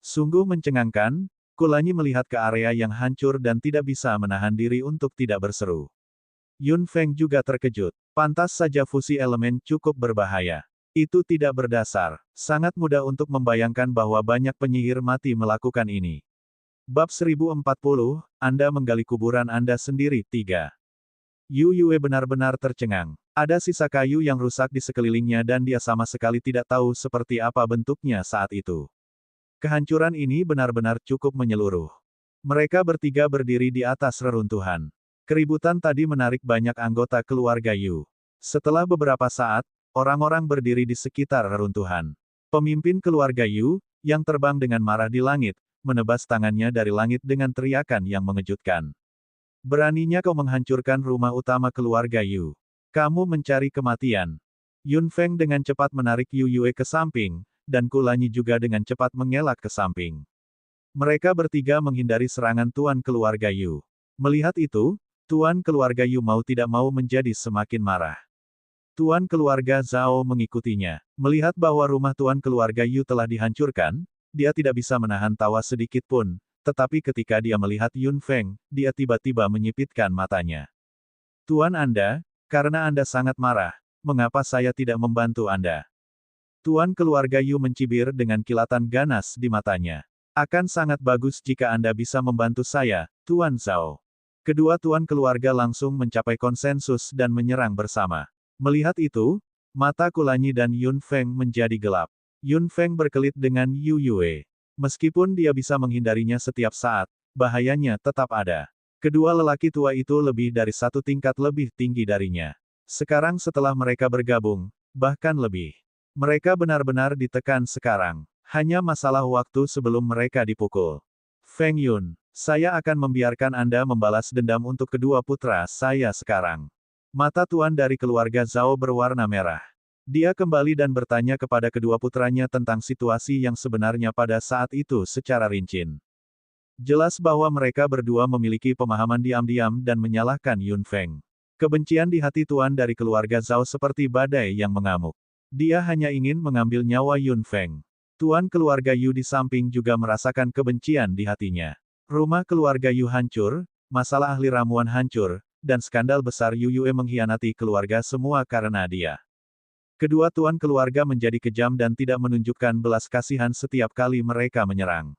Sungguh mencengangkan, Kulanyi melihat ke area yang hancur dan tidak bisa menahan diri untuk tidak berseru. Yun Feng juga terkejut. Pantas saja fusi elemen cukup berbahaya. Itu tidak berdasar. Sangat mudah untuk membayangkan bahwa banyak penyihir mati melakukan ini. Bab 1040, Anda menggali kuburan Anda sendiri. 3. Yu Yue benar-benar tercengang. Ada sisa kayu yang rusak di sekelilingnya dan dia sama sekali tidak tahu seperti apa bentuknya saat itu. Kehancuran ini benar-benar cukup menyeluruh. Mereka bertiga berdiri di atas reruntuhan. Keributan tadi menarik banyak anggota keluarga Yu. Setelah beberapa saat, orang-orang berdiri di sekitar reruntuhan. Pemimpin keluarga Yu, yang terbang dengan marah di langit, menebas tangannya dari langit dengan teriakan yang mengejutkan. Beraninya kau menghancurkan rumah utama keluarga Yu. Kamu mencari kematian. Yun Feng dengan cepat menarik Yu Yue ke samping, dan Kulanyi juga dengan cepat mengelak ke samping. Mereka bertiga menghindari serangan tuan keluarga Yu. Melihat itu, tuan keluarga Yu mau tidak mau menjadi semakin marah. Tuan keluarga Zhao mengikutinya. Melihat bahwa rumah tuan keluarga Yu telah dihancurkan, dia tidak bisa menahan tawa sedikit pun, tetapi ketika dia melihat Yun Feng, dia tiba-tiba menyipitkan matanya. Tuan Anda, karena Anda sangat marah, mengapa saya tidak membantu Anda? Tuan keluarga Yu mencibir dengan kilatan ganas di matanya. Akan sangat bagus jika Anda bisa membantu saya, Tuan Zhao. Kedua tuan keluarga langsung mencapai konsensus dan menyerang bersama. Melihat itu, mata Kulanyi dan Yun Feng menjadi gelap. Yun Feng berkelit dengan Yu Yue. Meskipun dia bisa menghindarinya setiap saat, bahayanya tetap ada. Kedua lelaki tua itu lebih dari satu tingkat lebih tinggi darinya. Sekarang setelah mereka bergabung, bahkan lebih. Mereka benar-benar ditekan sekarang. Hanya masalah waktu sebelum mereka dipukul. Feng Yun, saya akan membiarkan Anda membalas dendam untuk kedua putra saya sekarang. Mata tuan dari keluarga Zhao berwarna merah. Dia kembali dan bertanya kepada kedua putranya tentang situasi yang sebenarnya pada saat itu secara rinci. Jelas bahwa mereka berdua memiliki pemahaman diam-diam dan menyalahkan Yun Feng. Kebencian di hati tuan dari keluarga Zhao seperti badai yang mengamuk. Dia hanya ingin mengambil nyawa Yun Feng. Tuan keluarga Yu di samping juga merasakan kebencian di hatinya. Rumah keluarga Yu hancur, masalah ahli ramuan hancur, dan skandal besar Yu Yue mengkhianati keluarga semua karena dia. Kedua tuan keluarga menjadi kejam dan tidak menunjukkan belas kasihan setiap kali mereka menyerang.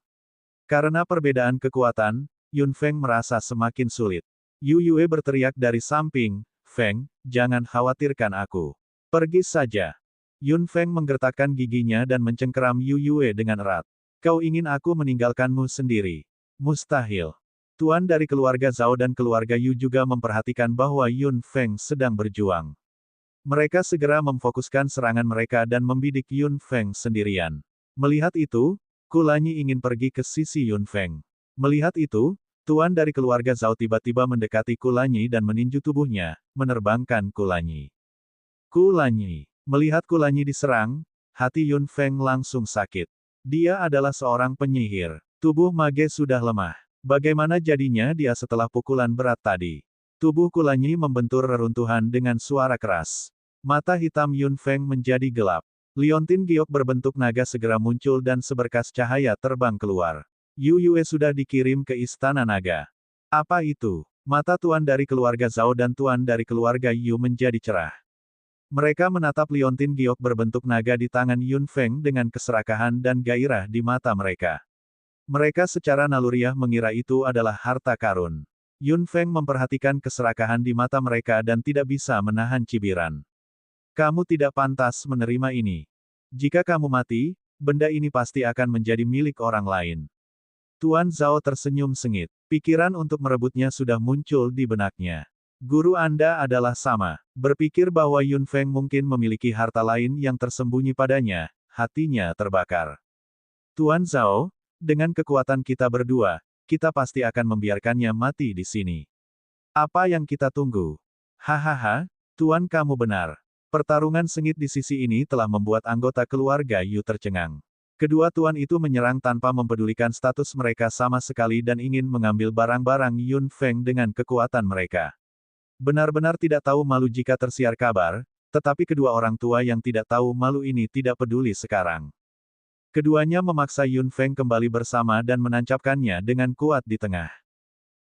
Karena perbedaan kekuatan, Yun Feng merasa semakin sulit. Yu Yue berteriak dari samping, Feng, jangan khawatirkan aku. Pergi saja. Yun Feng menggertakkan giginya dan mencengkeram Yu Yue dengan erat. Kau ingin aku meninggalkanmu sendiri? Mustahil. Tuan dari keluarga Zhao dan keluarga Yu juga memperhatikan bahwa Yun Feng sedang berjuang. Mereka segera memfokuskan serangan mereka dan membidik Yun Feng sendirian. Melihat itu, Kulanyi ingin pergi ke sisi Yun Feng. Melihat itu, tuan dari keluarga Zhao tiba-tiba mendekati Kulanyi dan meninju tubuhnya, menerbangkan Kulanyi. Kulanyi. Melihat Kulanyi diserang, hati Yun Feng langsung sakit. Dia adalah seorang penyihir. Tubuh mage sudah lemah. Bagaimana jadinya dia setelah pukulan berat tadi? Tubuh Kulanyi membentur reruntuhan dengan suara keras. Mata hitam Yun Feng menjadi gelap. Liontin giok berbentuk naga segera muncul dan seberkas cahaya terbang keluar. Yu Yue sudah dikirim ke Istana Naga. Apa itu? Mata tuan dari keluarga Zhao dan tuan dari keluarga Yu menjadi cerah. Mereka menatap liontin giok berbentuk naga di tangan Yun Feng dengan keserakahan dan gairah di mata mereka. Mereka secara naluriah mengira itu adalah harta karun. Yun Feng memperhatikan keserakahan di mata mereka dan tidak bisa menahan cibiran. Kamu tidak pantas menerima ini. Jika kamu mati, benda ini pasti akan menjadi milik orang lain. Tuan Zhao tersenyum sengit. Pikiran untuk merebutnya sudah muncul di benaknya. Guru Anda adalah sama. Berpikir bahwa Yun Feng mungkin memiliki harta lain yang tersembunyi padanya, hatinya terbakar. Tuan Zhao, dengan kekuatan kita berdua, kita pasti akan membiarkannya mati di sini. Apa yang kita tunggu? Hahaha, Tuan kamu benar. Pertarungan sengit di sisi ini telah membuat anggota keluarga Yu tercengang. Kedua tuan itu menyerang tanpa mempedulikan status mereka sama sekali dan ingin mengambil barang-barang Yun Feng dengan kekuatan mereka. Benar-benar tidak tahu malu jika tersiar kabar, tetapi kedua orang tua yang tidak tahu malu ini tidak peduli sekarang. Keduanya memaksa Yun Feng kembali bersama dan menancapkannya dengan kuat di tengah.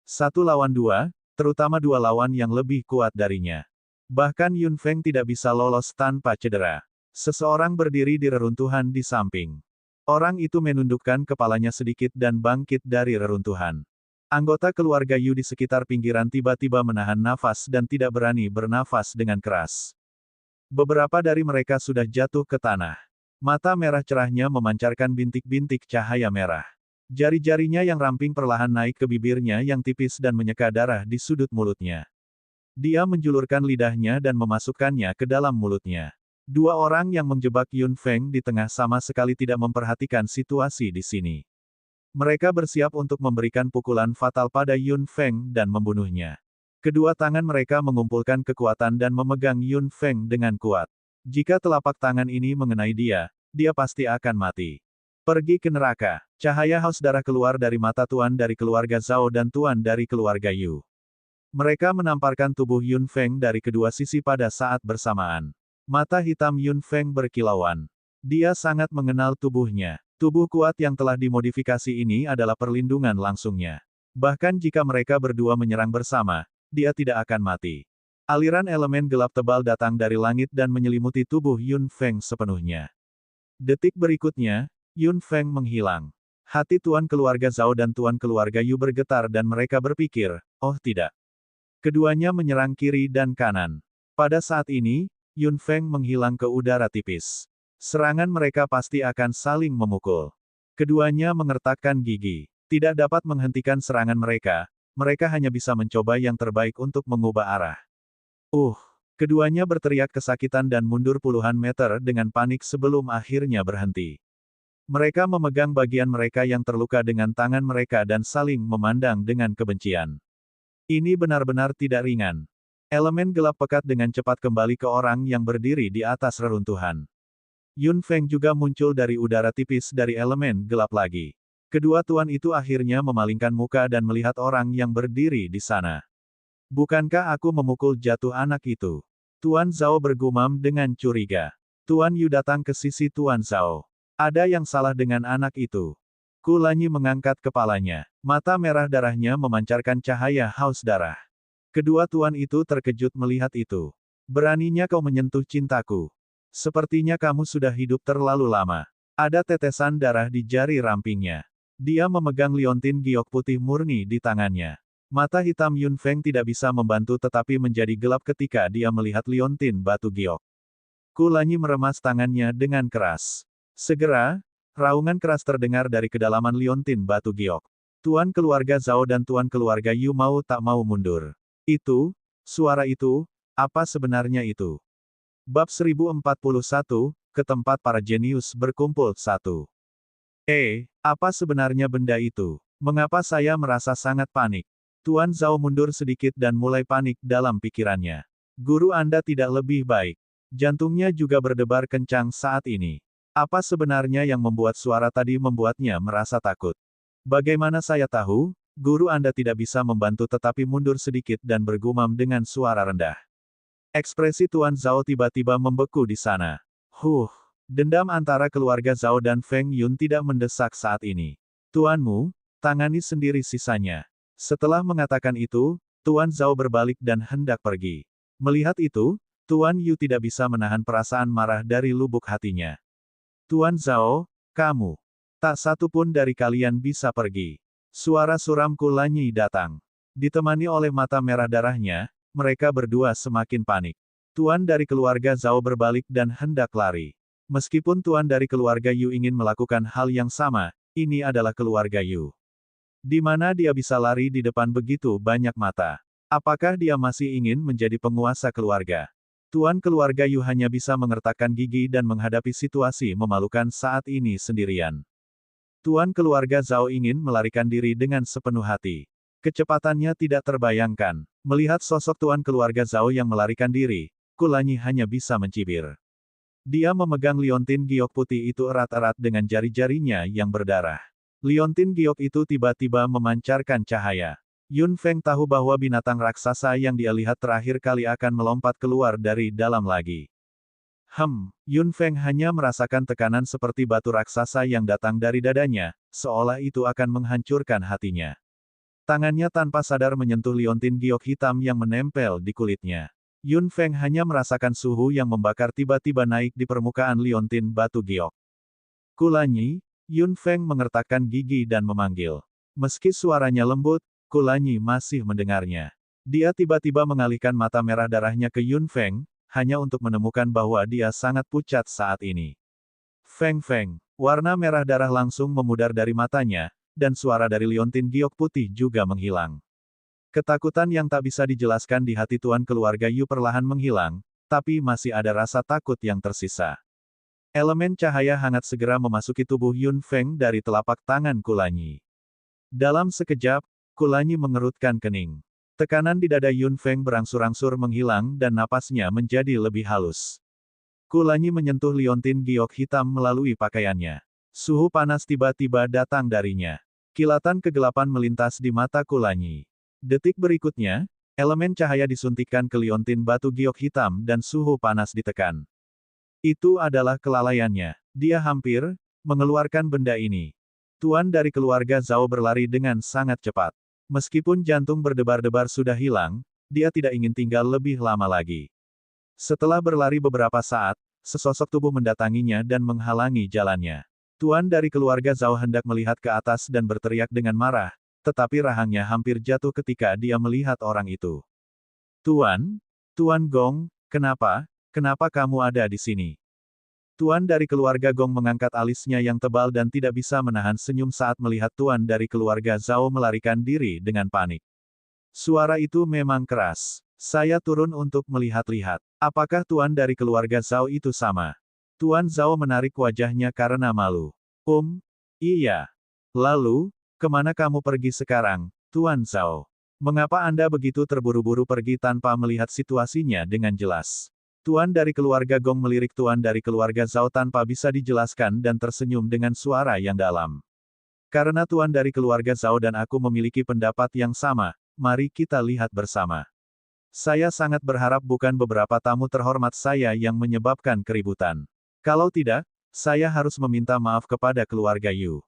1 lawan 2, terutama 2 lawan yang lebih kuat darinya. Bahkan Yun Feng tidak bisa lolos tanpa cedera. Seseorang berdiri di reruntuhan di samping. Orang itu menundukkan kepalanya sedikit dan bangkit dari reruntuhan. Anggota keluarga Yu di sekitar pinggiran tiba-tiba menahan nafas dan tidak berani bernafas dengan keras. Beberapa dari mereka sudah jatuh ke tanah. Mata merah cerahnya memancarkan bintik-bintik cahaya merah. Jari-jarinya yang ramping perlahan naik ke bibirnya yang tipis dan menyeka darah di sudut mulutnya. Dia menjulurkan lidahnya dan memasukkannya ke dalam mulutnya. 2 orang yang menjebak Yun Feng di tengah sama sekali tidak memperhatikan situasi di sini. Mereka bersiap untuk memberikan pukulan fatal pada Yun Feng dan membunuhnya. Kedua tangan mereka mengumpulkan kekuatan dan memegang Yun Feng dengan kuat. Jika telapak tangan ini mengenai dia, dia pasti akan mati. Pergi ke neraka. Cahaya haus darah keluar dari mata tuan dari keluarga Zhao dan tuan dari keluarga Yu. Mereka menamparkan tubuh Yun Feng dari kedua sisi pada saat bersamaan. Mata hitam Yun Feng berkilauan. Dia sangat mengenal tubuhnya. Tubuh kuat yang telah dimodifikasi ini adalah perlindungan langsungnya. Bahkan jika mereka berdua menyerang bersama, dia tidak akan mati. Aliran elemen gelap tebal datang dari langit dan menyelimuti tubuh Yun Feng sepenuhnya. Detik berikutnya, Yun Feng menghilang. Hati tuan keluarga Zhao dan tuan keluarga Yu bergetar dan mereka berpikir, oh tidak. Keduanya menyerang kiri dan kanan. Pada saat ini, Yun Feng menghilang ke udara tipis. Serangan mereka pasti akan saling memukul. Keduanya mengertakkan gigi. Tidak dapat menghentikan serangan mereka, mereka hanya bisa mencoba yang terbaik untuk mengubah arah. Keduanya berteriak kesakitan dan mundur puluhan meter dengan panik sebelum akhirnya berhenti. Mereka memegang bagian mereka yang terluka dengan tangan mereka dan saling memandang dengan kebencian. Ini benar-benar tidak ringan. Elemen gelap pekat dengan cepat kembali ke orang yang berdiri di atas reruntuhan. Yun Feng juga muncul dari udara tipis dari elemen gelap lagi. Kedua tuan itu akhirnya memalingkan muka dan melihat orang yang berdiri di sana. Bukankah aku memukul jatuh anak itu? Tuan Zhao bergumam dengan curiga. Tuan Yu datang ke sisi Tuan Zhao. Ada yang salah dengan anak itu. Kulanyi mengangkat kepalanya. Mata merah darahnya memancarkan cahaya haus darah. Kedua tuan itu terkejut melihat itu. Beraninya kau menyentuh cintaku. Sepertinya kamu sudah hidup terlalu lama. Ada tetesan darah di jari rampingnya. Dia memegang liontin giok putih murni di tangannya. Mata hitam Yun Feng tidak bisa membantu tetapi menjadi gelap ketika dia melihat liontin batu giok. Kulanyi meremas tangannya dengan keras. Segera, raungan keras terdengar dari kedalaman liontin batu giok. Tuan keluarga Zhao dan tuan keluarga Yu mau tak mau mundur. Suara itu, apa sebenarnya itu? Bab 1041, ke tempat para jenius berkumpul 1. Apa sebenarnya benda itu? Mengapa saya merasa sangat panik? Tuan Zhao mundur sedikit dan mulai panik dalam pikirannya. Guru Anda tidak lebih baik. Jantungnya juga berdebar kencang saat ini. Apa sebenarnya yang membuat suara tadi membuatnya merasa takut? Bagaimana saya tahu? Guru Anda tidak bisa membantu tetapi mundur sedikit dan bergumam dengan suara rendah. Ekspresi Tuan Zhao tiba-tiba membeku di sana. Dendam antara keluarga Zhao dan Feng Yun tidak mendesak saat ini. Tuanmu, tangani sendiri sisanya. Setelah mengatakan itu, Tuan Zhao berbalik dan hendak pergi. Melihat itu, Tuan Yu tidak bisa menahan perasaan marah dari lubuk hatinya. Tuan Zhao, kamu. Tak satu pun dari kalian bisa pergi. Suara suram Kulanyi datang. Ditemani oleh mata merah darahnya, mereka berdua semakin panik. Tuan dari keluarga Zhao berbalik dan hendak lari. Meskipun tuan dari keluarga Yu ingin melakukan hal yang sama, ini adalah keluarga Yu. Di mana dia bisa lari di depan begitu banyak mata? Apakah dia masih ingin menjadi penguasa keluarga? Tuan keluarga Yu hanya bisa mengertakkan gigi dan menghadapi situasi memalukan saat ini sendirian. Tuan keluarga Zhao ingin melarikan diri dengan sepenuh hati. Kecepatannya tidak terbayangkan. Melihat sosok tuan keluarga Zhao yang melarikan diri, Kulanyi hanya bisa mencibir. Dia memegang liontin giok putih itu erat-erat dengan jari-jarinya yang berdarah. Liontin giok itu tiba-tiba memancarkan cahaya. Yun Feng tahu bahwa binatang raksasa yang dia lihat terakhir kali akan melompat keluar dari dalam lagi. Yun Feng hanya merasakan tekanan seperti batu raksasa yang datang dari dadanya, seolah itu akan menghancurkan hatinya. Tangannya tanpa sadar menyentuh liontin giok hitam yang menempel di kulitnya. Yun Feng hanya merasakan suhu yang membakar tiba-tiba naik di permukaan liontin batu giok. Kulanyi, Yun Feng mengertakkan gigi dan memanggil. Meski suaranya lembut, Kulanyi masih mendengarnya. Dia tiba-tiba mengalihkan mata merah darahnya ke Yun Feng, hanya untuk menemukan bahwa dia sangat pucat saat ini. Feng Feng, warna merah darah langsung memudar dari matanya, dan suara dari liontin giok putih juga menghilang. Ketakutan yang tak bisa dijelaskan di hati tuan keluarga Yu perlahan menghilang, tapi masih ada rasa takut yang tersisa. Elemen cahaya hangat segera memasuki tubuh Yun Feng dari telapak tangan Kulanyi. Dalam sekejap, Kulanyi mengerutkan kening. Tekanan di dada Yun Feng berangsur-angsur menghilang dan napasnya menjadi lebih halus. Kulanyi menyentuh liontin giok hitam melalui pakaiannya. Suhu panas tiba-tiba datang darinya. Kilatan kegelapan melintas di mata Kulanyi. Detik berikutnya, elemen cahaya disuntikkan ke liontin batu giok hitam dan suhu panas ditekan. Itu adalah kelalaiannya. Dia hampir mengeluarkan benda ini. Tuan dari keluarga Zhao berlari dengan sangat cepat. Meskipun jantung berdebar-debar sudah hilang, dia tidak ingin tinggal lebih lama lagi. Setelah berlari beberapa saat, sesosok tubuh mendatanginya dan menghalangi jalannya. Tuan dari keluarga Zhao hendak melihat ke atas dan berteriak dengan marah, tetapi rahangnya hampir jatuh ketika dia melihat orang itu. Tuan? Tuan Gong, kenapa kamu ada di sini? Tuan dari keluarga Gong mengangkat alisnya yang tebal dan tidak bisa menahan senyum saat melihat Tuan dari keluarga Zhao melarikan diri dengan panik. Suara itu memang keras. Saya turun untuk melihat-lihat. Apakah Tuan dari keluarga Zhao itu sama? Tuan Zhao menarik wajahnya karena malu. Iya. Lalu, kemana kamu pergi sekarang, Tuan Zhao? Mengapa Anda begitu terburu-buru pergi tanpa melihat situasinya dengan jelas? Tuan dari keluarga Gong melirik Tuan dari keluarga Zhao tanpa bisa dijelaskan dan tersenyum dengan suara yang dalam. Karena Tuan dari keluarga Zhao dan aku memiliki pendapat yang sama, mari kita lihat bersama. Saya sangat berharap bukan beberapa tamu terhormat saya yang menyebabkan keributan. Kalau tidak, saya harus meminta maaf kepada keluarga Yu.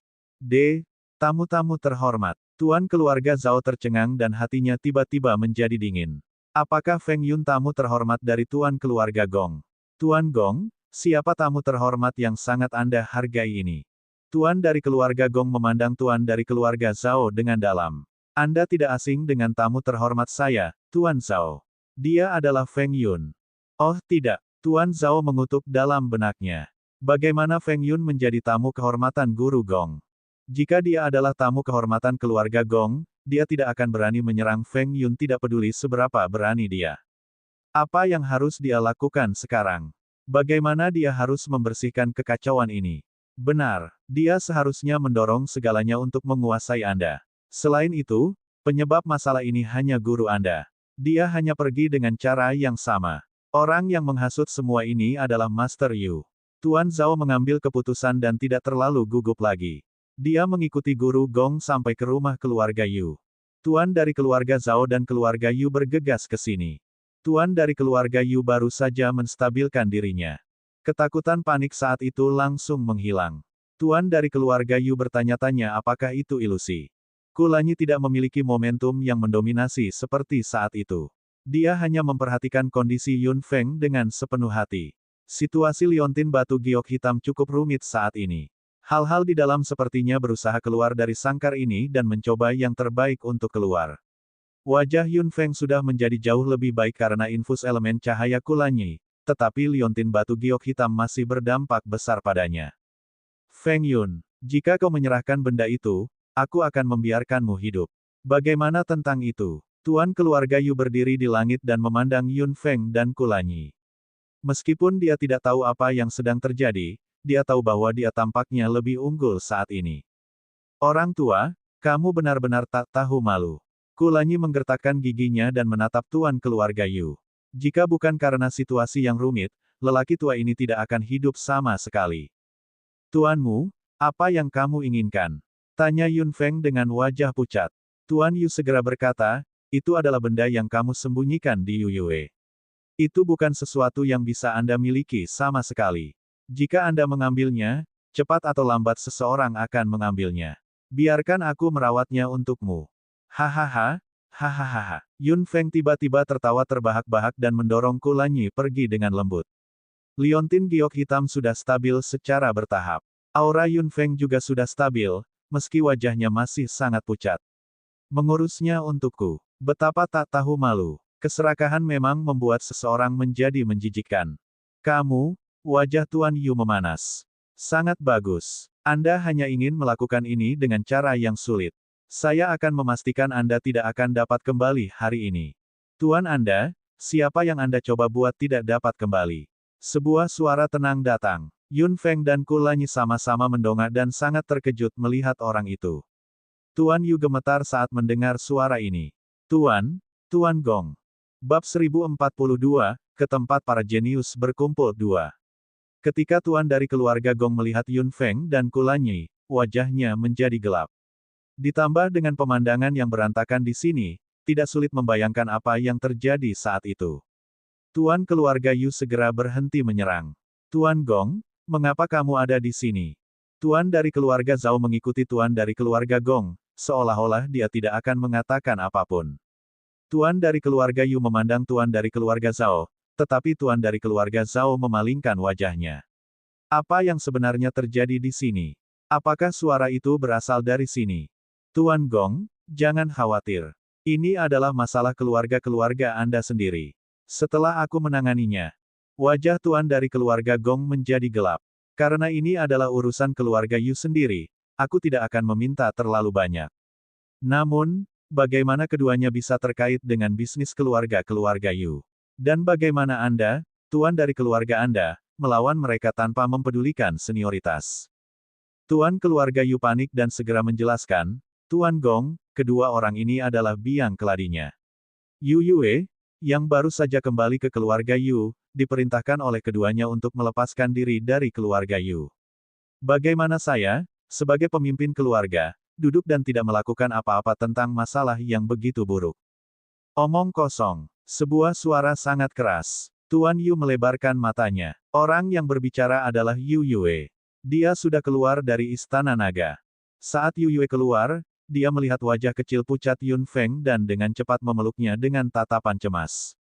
Tamu-tamu terhormat. Tuan keluarga Zhao tercengang dan hatinya tiba-tiba menjadi dingin. Apakah Feng Yun tamu terhormat dari Tuan keluarga Gong? Tuan Gong, siapa tamu terhormat yang sangat Anda hargai ini? Tuan dari keluarga Gong memandang Tuan dari keluarga Zhao dengan dalam. Anda tidak asing dengan tamu terhormat saya, Tuan Zhao. Dia adalah Feng Yun. Oh tidak, Tuan Zhao mengutuk dalam benaknya. Bagaimana Feng Yun menjadi tamu kehormatan Guru Gong? Jika dia adalah tamu kehormatan keluarga Gong, dia tidak akan berani menyerang Feng Yun tidak peduli seberapa berani dia. Apa yang harus dia lakukan sekarang? Bagaimana dia harus membersihkan kekacauan ini? Benar, dia seharusnya mendorong segalanya untuk menguasai Anda. Selain itu, penyebab masalah ini hanya guru Anda. Dia hanya pergi dengan cara yang sama. Orang yang menghasut semua ini adalah Master Yu. Tuan Zhao mengambil keputusan dan tidak terlalu gugup lagi. Dia mengikuti guru Gong sampai ke rumah keluarga Yu. Tuan dari keluarga Zhao dan keluarga Yu bergegas ke sini. Tuan dari keluarga Yu baru saja menstabilkan dirinya. Ketakutan panik saat itu langsung menghilang. Tuan dari keluarga Yu bertanya-tanya apakah itu ilusi. Kulanyi tidak memiliki momentum yang mendominasi seperti saat itu. Dia hanya memperhatikan kondisi Yun Feng dengan sepenuh hati. Situasi liontin batu giok hitam cukup rumit saat ini. Hal-hal di dalam sepertinya berusaha keluar dari sangkar ini dan mencoba yang terbaik untuk keluar. Wajah Yun Feng sudah menjadi jauh lebih baik karena infus elemen cahaya Kulanyi, tetapi liontin batu giok hitam masih berdampak besar padanya. Feng Yun, jika kau menyerahkan benda itu, aku akan membiarkanmu hidup. Bagaimana tentang itu? Tuan keluarga Yu berdiri di langit dan memandang Yun Feng dan Kulanyi. Meskipun dia tidak tahu apa yang sedang terjadi, dia tahu bahwa dia tampaknya lebih unggul saat ini. Orang tua, kamu benar-benar tak tahu malu. Kulanyi menggertakkan giginya dan menatap Tuan keluarga Yu. Jika bukan karena situasi yang rumit, lelaki tua ini tidak akan hidup sama sekali. Tuanmu, apa yang kamu inginkan? Tanya Yun Feng dengan wajah pucat. Tuan Yu segera berkata, itu adalah benda yang kamu sembunyikan di Yuyue. Itu bukan sesuatu yang bisa Anda miliki sama sekali. Jika Anda mengambilnya, cepat atau lambat seseorang akan mengambilnya. Biarkan aku merawatnya untukmu. Hahaha, hahaha. Yun Feng tiba-tiba tertawa terbahak-bahak dan mendorong Kulanyi pergi dengan lembut. Liontin giok hitam sudah stabil secara bertahap. Aura Yun Feng juga sudah stabil, meski wajahnya masih sangat pucat. Mengurusnya untukku. Betapa tak tahu malu. Keserakahan memang membuat seseorang menjadi menjijikkan. Kamu, wajah Tuan Yu memanas. Sangat bagus. Anda hanya ingin melakukan ini dengan cara yang sulit. Saya akan memastikan Anda tidak akan dapat kembali hari ini. Tuan Anda, siapa yang Anda coba buat tidak dapat kembali? Sebuah suara tenang datang. Yun Feng dan Kulanyi sama-sama mendongak dan sangat terkejut melihat orang itu. Tuan Yu gemetar saat mendengar suara ini. Tuan Gong. Bab 1042, ke tempat para jenius berkumpul 2. Ketika tuan dari keluarga Gong melihat Yun Feng dan Kulanyi, wajahnya menjadi gelap. Ditambah dengan pemandangan yang berantakan di sini, tidak sulit membayangkan apa yang terjadi saat itu. Tuan keluarga Yu segera berhenti menyerang. Tuan Gong, mengapa kamu ada di sini? Tuan dari keluarga Zhao mengikuti tuan dari keluarga Gong, seolah-olah dia tidak akan mengatakan apapun. Tuan dari keluarga Yu memandang tuan dari keluarga Zhao, tetapi tuan dari keluarga Zhao memalingkan wajahnya. Apa yang sebenarnya terjadi di sini? Apakah suara itu berasal dari sini? Tuan Gong, jangan khawatir. Ini adalah masalah keluarga-keluarga Anda sendiri. Setelah aku menanganinya, wajah tuan dari keluarga Gong menjadi gelap. Karena ini adalah urusan keluarga Yu sendiri, aku tidak akan meminta terlalu banyak. Namun, bagaimana keduanya bisa terkait dengan bisnis keluarga-keluarga Yu? Dan bagaimana Anda, tuan dari keluarga Anda, melawan mereka tanpa mempedulikan senioritas? Tuan keluarga Yu panik dan segera menjelaskan, Tuan Gong, kedua orang ini adalah biang keladinya. Yu Yue, yang baru saja kembali ke keluarga Yu, diperintahkan oleh keduanya untuk melepaskan diri dari keluarga Yu. Bagaimana saya, sebagai pemimpin keluarga, duduk dan tidak melakukan apa-apa tentang masalah yang begitu buruk? Omong kosong. Sebuah suara sangat keras. Tuan Yu melebarkan matanya. Orang yang berbicara adalah Yu Yue. Dia sudah keluar dari Istana Naga. Saat Yu Yue keluar, dia melihat wajah kecil pucat Yun Feng dan dengan cepat memeluknya dengan tatapan cemas.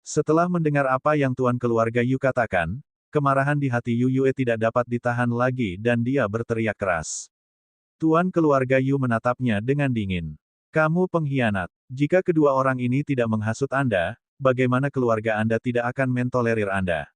Setelah mendengar apa yang tuan keluarga Yu katakan, kemarahan di hati Yu Yue tidak dapat ditahan lagi dan dia berteriak keras. Tuan keluarga Yu menatapnya dengan dingin. Kamu pengkhianat. Jika kedua orang ini tidak menghasut Anda, bagaimana keluarga Anda tidak akan mentolerir Anda?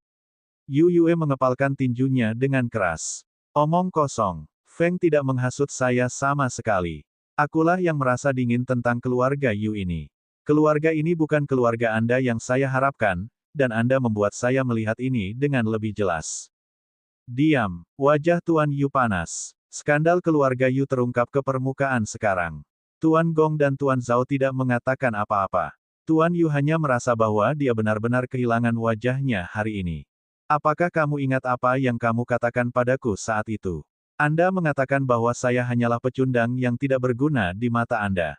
Yu Yue mengepalkan tinjunya dengan keras. Omong kosong. Feng tidak menghasut saya sama sekali. Akulah yang merasa dingin tentang keluarga Yu ini. Keluarga ini bukan keluarga Anda yang saya harapkan, dan Anda membuat saya melihat ini dengan lebih jelas. Diam. Wajah Tuan Yu panas. Skandal keluarga Yu terungkap ke permukaan sekarang. Tuan Gong dan Tuan Zhao tidak mengatakan apa-apa. Tuan Yu hanya merasa bahwa dia benar-benar kehilangan wajahnya hari ini. Apakah kamu ingat apa yang kamu katakan padaku saat itu? Anda mengatakan bahwa saya hanyalah pecundang yang tidak berguna di mata Anda.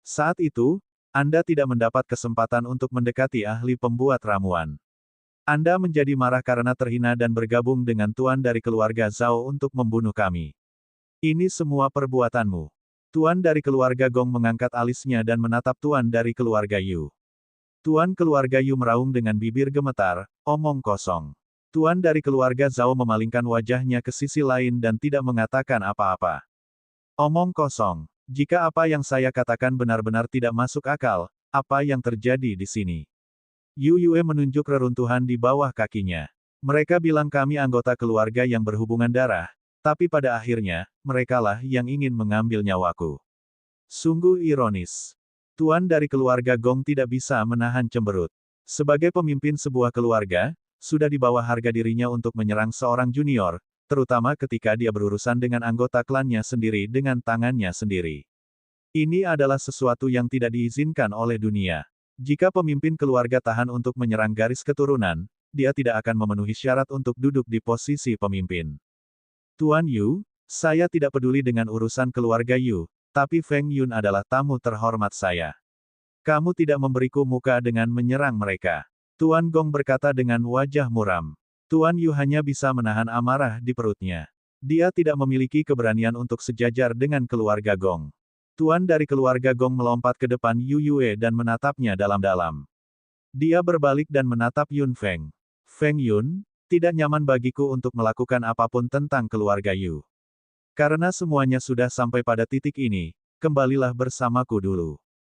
Saat itu, Anda tidak mendapat kesempatan untuk mendekati ahli pembuat ramuan. Anda menjadi marah karena terhina dan bergabung dengan tuan dari keluarga Zhao untuk membunuh kami. Ini semua perbuatanmu. Tuan dari keluarga Gong mengangkat alisnya dan menatap tuan dari keluarga Yu. Tuan keluarga Yu meraung dengan bibir gemetar, omong kosong. Tuan dari keluarga Zhao memalingkan wajahnya ke sisi lain dan tidak mengatakan apa-apa. Omong kosong. Jika apa yang saya katakan benar-benar tidak masuk akal, apa yang terjadi di sini? Yu Yue menunjuk reruntuhan di bawah kakinya. Mereka bilang kami anggota keluarga yang berhubungan darah, tapi pada akhirnya, merekalah yang ingin mengambil nyawaku. Sungguh ironis. Tuan dari keluarga Gong tidak bisa menahan cemberut. Sebagai pemimpin sebuah keluarga, sudah di bawah harga dirinya untuk menyerang seorang junior, terutama ketika dia berurusan dengan anggota klannya sendiri dengan tangannya sendiri. Ini adalah sesuatu yang tidak diizinkan oleh dunia. Jika pemimpin keluarga tahan untuk menyerang garis keturunan, dia tidak akan memenuhi syarat untuk duduk di posisi pemimpin. Tuan Yu, saya tidak peduli dengan urusan keluarga Yu, tapi Feng Yun adalah tamu terhormat saya. Kamu tidak memberiku muka dengan menyerang mereka. Tuan Gong berkata dengan wajah muram. Tuan Yu hanya bisa menahan amarah di perutnya. Dia tidak memiliki keberanian untuk sejajar dengan keluarga Gong. Tuan dari keluarga Gong melompat ke depan Yu Yue dan menatapnya dalam-dalam. Dia berbalik dan menatap Yun Feng. Feng Yun, tidak nyaman bagiku untuk melakukan apapun tentang keluarga Yu. Karena semuanya sudah sampai pada titik ini, kembalilah bersamaku dulu.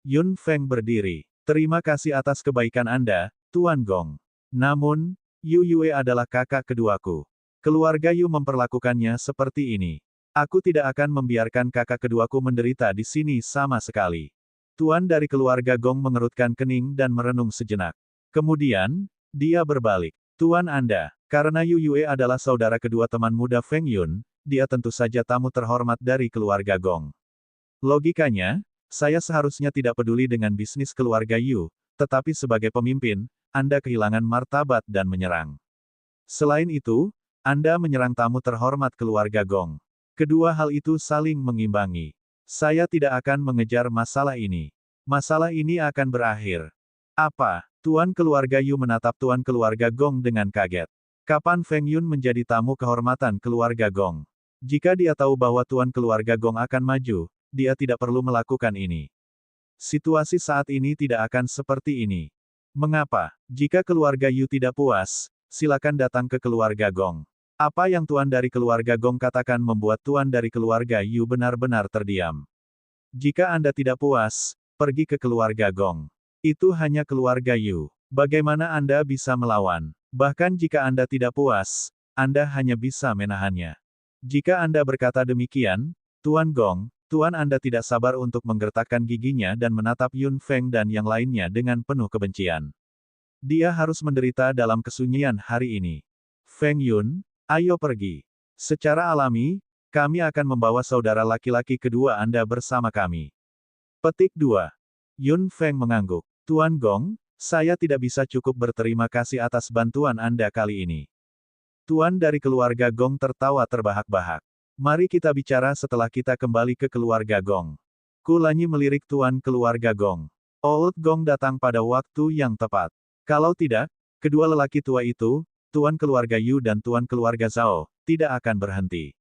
Yun Feng berdiri. Terima kasih atas kebaikan Anda, Tuan Gong. Namun, Yu Yue adalah kakak keduaku. Keluarga Yu memperlakukannya seperti ini. Aku tidak akan membiarkan kakak keduaku menderita di sini sama sekali. Tuan dari keluarga Gong mengerutkan kening dan merenung sejenak. Kemudian, dia berbalik. Tuan Anda, karena Yu Yue adalah saudara kedua teman muda Feng Yun, dia tentu saja tamu terhormat dari keluarga Gong. Logikanya, saya seharusnya tidak peduli dengan bisnis keluarga Yu, tetapi sebagai pemimpin, Anda kehilangan martabat dan menyerang. Selain itu, Anda menyerang tamu terhormat keluarga Gong. Kedua hal itu saling mengimbangi. Saya tidak akan mengejar masalah ini. Masalah ini akan berakhir. Apa? Tuan keluarga Yu menatap tuan keluarga Gong dengan kaget. Kapan Feng Yun menjadi tamu kehormatan keluarga Gong? Jika dia tahu bahwa tuan keluarga Gong akan maju, dia tidak perlu melakukan ini. Situasi saat ini tidak akan seperti ini. Mengapa? Jika keluarga Yu tidak puas, silakan datang ke keluarga Gong. Apa yang tuan dari keluarga Gong katakan membuat tuan dari keluarga Yu benar-benar terdiam. Jika Anda tidak puas, pergi ke keluarga Gong. Itu hanya keluarga Yu. Bagaimana Anda bisa melawan? Bahkan jika Anda tidak puas, Anda hanya bisa menahannya. Jika Anda berkata demikian, Tuan Gong, Tuan Anda tidak sabar untuk menggertakkan giginya dan menatap Yun Feng dan yang lainnya dengan penuh kebencian. Dia harus menderita dalam kesunyian hari ini. Feng Yun, ayo pergi. Secara alami, kami akan membawa saudara laki-laki kedua Anda bersama kami. Petik 2. Yun Feng mengangguk. Tuan Gong, saya tidak bisa cukup berterima kasih atas bantuan Anda kali ini. Tuan dari keluarga Gong tertawa terbahak-bahak. Mari kita bicara setelah kita kembali ke keluarga Gong. Kulanyi melirik tuan keluarga Gong. Old Gong datang pada waktu yang tepat. Kalau tidak, kedua lelaki tua itu, Tuan keluarga Yu dan Tuan keluarga Zhao, tidak akan berhenti.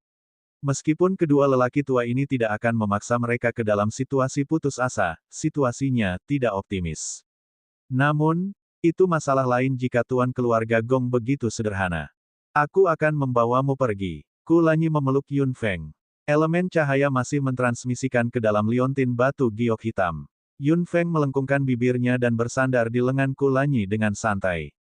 Meskipun kedua lelaki tua ini tidak akan memaksa mereka ke dalam situasi putus asa, situasinya tidak optimis. Namun, itu masalah lain jika Tuan keluarga Gong begitu sederhana. Aku akan membawamu pergi. Kulanyi memeluk Yun Feng. Elemen cahaya masih mentransmisikan ke dalam liontin batu giok hitam. Yun Feng melengkungkan bibirnya dan bersandar di lengan Kulanyi dengan santai.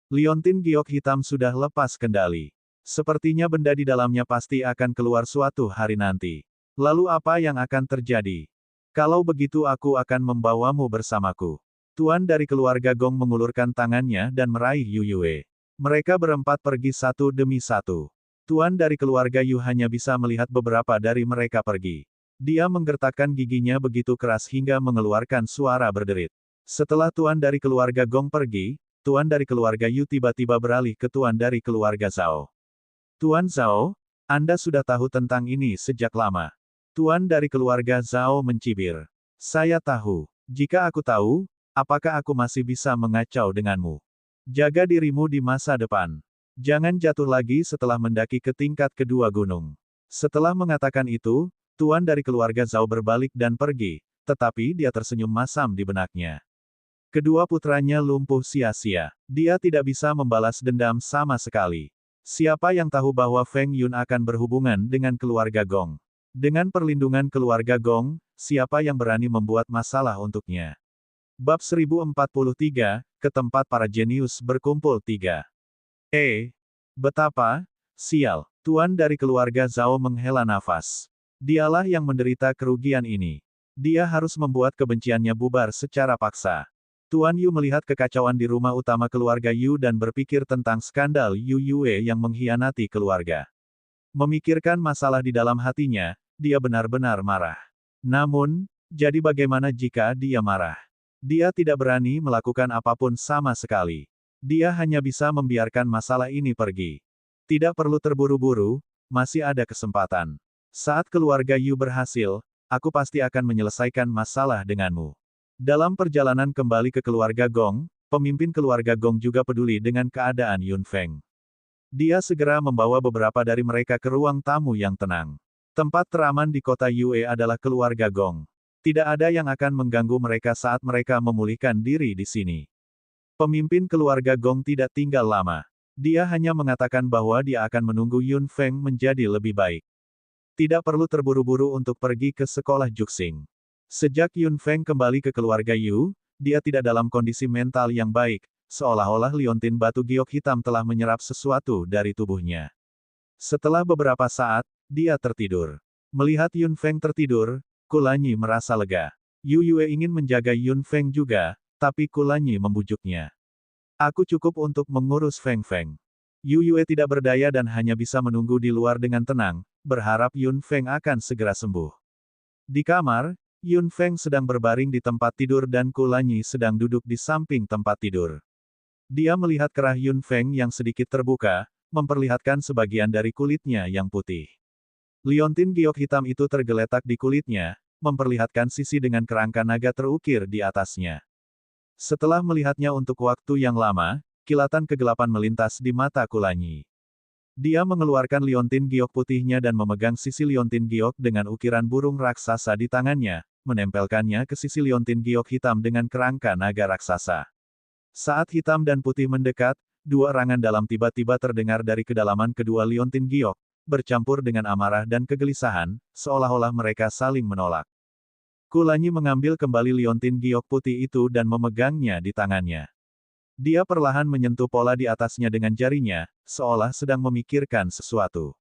Liontin giok hitam sudah lepas kendali. Sepertinya benda di dalamnya pasti akan keluar suatu hari nanti. Lalu apa yang akan terjadi? Kalau begitu aku akan membawamu bersamaku. Tuan dari keluarga Gong mengulurkan tangannya dan meraih Yu Yue. Mereka berempat pergi satu demi satu. Tuan dari keluarga Yu hanya bisa melihat beberapa dari mereka pergi. Dia menggertakkan giginya begitu keras hingga mengeluarkan suara berderit. Setelah tuan dari keluarga Gong pergi, Tuan dari keluarga Yu tiba-tiba beralih ke Tuan dari keluarga Zhao. Tuan Zhao, Anda sudah tahu tentang ini sejak lama. Tuan dari keluarga Zhao mencibir. Saya tahu. Jika aku tahu, apakah aku masih bisa mengacau denganmu? Jaga dirimu di masa depan. Jangan jatuh lagi setelah mendaki ke tingkat kedua gunung. Setelah mengatakan itu, Tuan dari keluarga Zhao berbalik dan pergi, tetapi dia tersenyum masam di benaknya. Kedua putranya lumpuh sia-sia. Dia tidak bisa membalas dendam sama sekali. Siapa yang tahu bahwa Feng Yun akan berhubungan dengan keluarga Gong? Dengan perlindungan keluarga Gong, siapa yang berani membuat masalah untuknya? Bab 1043, ke tempat para jenius berkumpul 3. Betapa, sial, Tuan dari keluarga Zhao menghela nafas. Dialah yang menderita kerugian ini. Dia harus membuat kebenciannya bubar secara paksa. Tuan Yu melihat kekacauan di rumah utama keluarga Yu dan berpikir tentang skandal Yu Yue yang mengkhianati keluarga. Memikirkan masalah di dalam hatinya, dia benar-benar marah. Namun, jadi bagaimana jika dia marah? Dia tidak berani melakukan apapun sama sekali. Dia hanya bisa membiarkan masalah ini pergi. Tidak perlu terburu-buru, masih ada kesempatan. Saat keluarga Yu berhasil, aku pasti akan menyelesaikan masalah denganmu. Dalam perjalanan kembali ke keluarga Gong, pemimpin keluarga Gong juga peduli dengan keadaan Yun Feng. Dia segera membawa beberapa dari mereka ke ruang tamu yang tenang. Tempat teraman di kota Yue adalah keluarga Gong. Tidak ada yang akan mengganggu mereka saat mereka memulihkan diri di sini. Pemimpin keluarga Gong tidak tinggal lama. Dia hanya mengatakan bahwa dia akan menunggu Yun Feng menjadi lebih baik. Tidak perlu terburu-buru untuk pergi ke sekolah Juxing. Sejak Yun Feng kembali ke keluarga Yu, dia tidak dalam kondisi mental yang baik, seolah-olah liontin batu giok hitam telah menyerap sesuatu dari tubuhnya. Setelah beberapa saat, dia tertidur. Melihat Yun Feng tertidur, Kulanyi merasa lega. Yu Yue ingin menjaga Yun Feng juga, tapi Kulanyi membujuknya. Aku cukup untuk mengurus Feng Feng. Yu Yue tidak berdaya dan hanya bisa menunggu di luar dengan tenang, berharap Yun Feng akan segera sembuh. Di kamar, Yun Feng sedang berbaring di tempat tidur dan Kulanyi sedang duduk di samping tempat tidur. Dia melihat kerah Yun Feng yang sedikit terbuka, memperlihatkan sebagian dari kulitnya yang putih. Liontin giok hitam itu tergeletak di kulitnya, memperlihatkan sisi dengan kerangka naga terukir di atasnya. Setelah melihatnya untuk waktu yang lama, kilatan kegelapan melintas di mata Kulanyi. Dia mengeluarkan liontin giok putihnya dan memegang sisi liontin giok dengan ukiran burung raksasa di tangannya, menempelkannya ke sisi liontin giok hitam dengan kerangka naga raksasa. Saat hitam dan putih mendekat, dua erangan dalam tiba-tiba terdengar dari kedalaman kedua liontin giok, bercampur dengan amarah dan kegelisahan, seolah-olah mereka saling menolak. Kulanyi mengambil kembali liontin giok putih itu dan memegangnya di tangannya. Dia perlahan menyentuh pola di atasnya dengan jarinya, seolah sedang memikirkan sesuatu.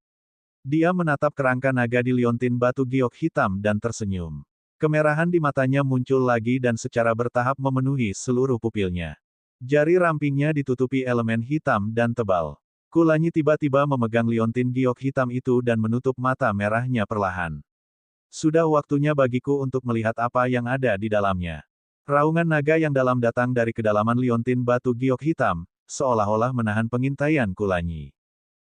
Dia menatap kerangka naga di liontin batu giok hitam dan tersenyum. Kemerahan di matanya muncul lagi dan secara bertahap memenuhi seluruh pupilnya. Jari rampingnya ditutupi elemen hitam dan tebal. Kulanyi tiba-tiba memegang liontin giok hitam itu dan menutup mata merahnya perlahan. Sudah waktunya bagiku untuk melihat apa yang ada di dalamnya. Raungan naga yang dalam datang dari kedalaman liontin batu giok hitam, seolah-olah menahan pengintaian Kulanyi.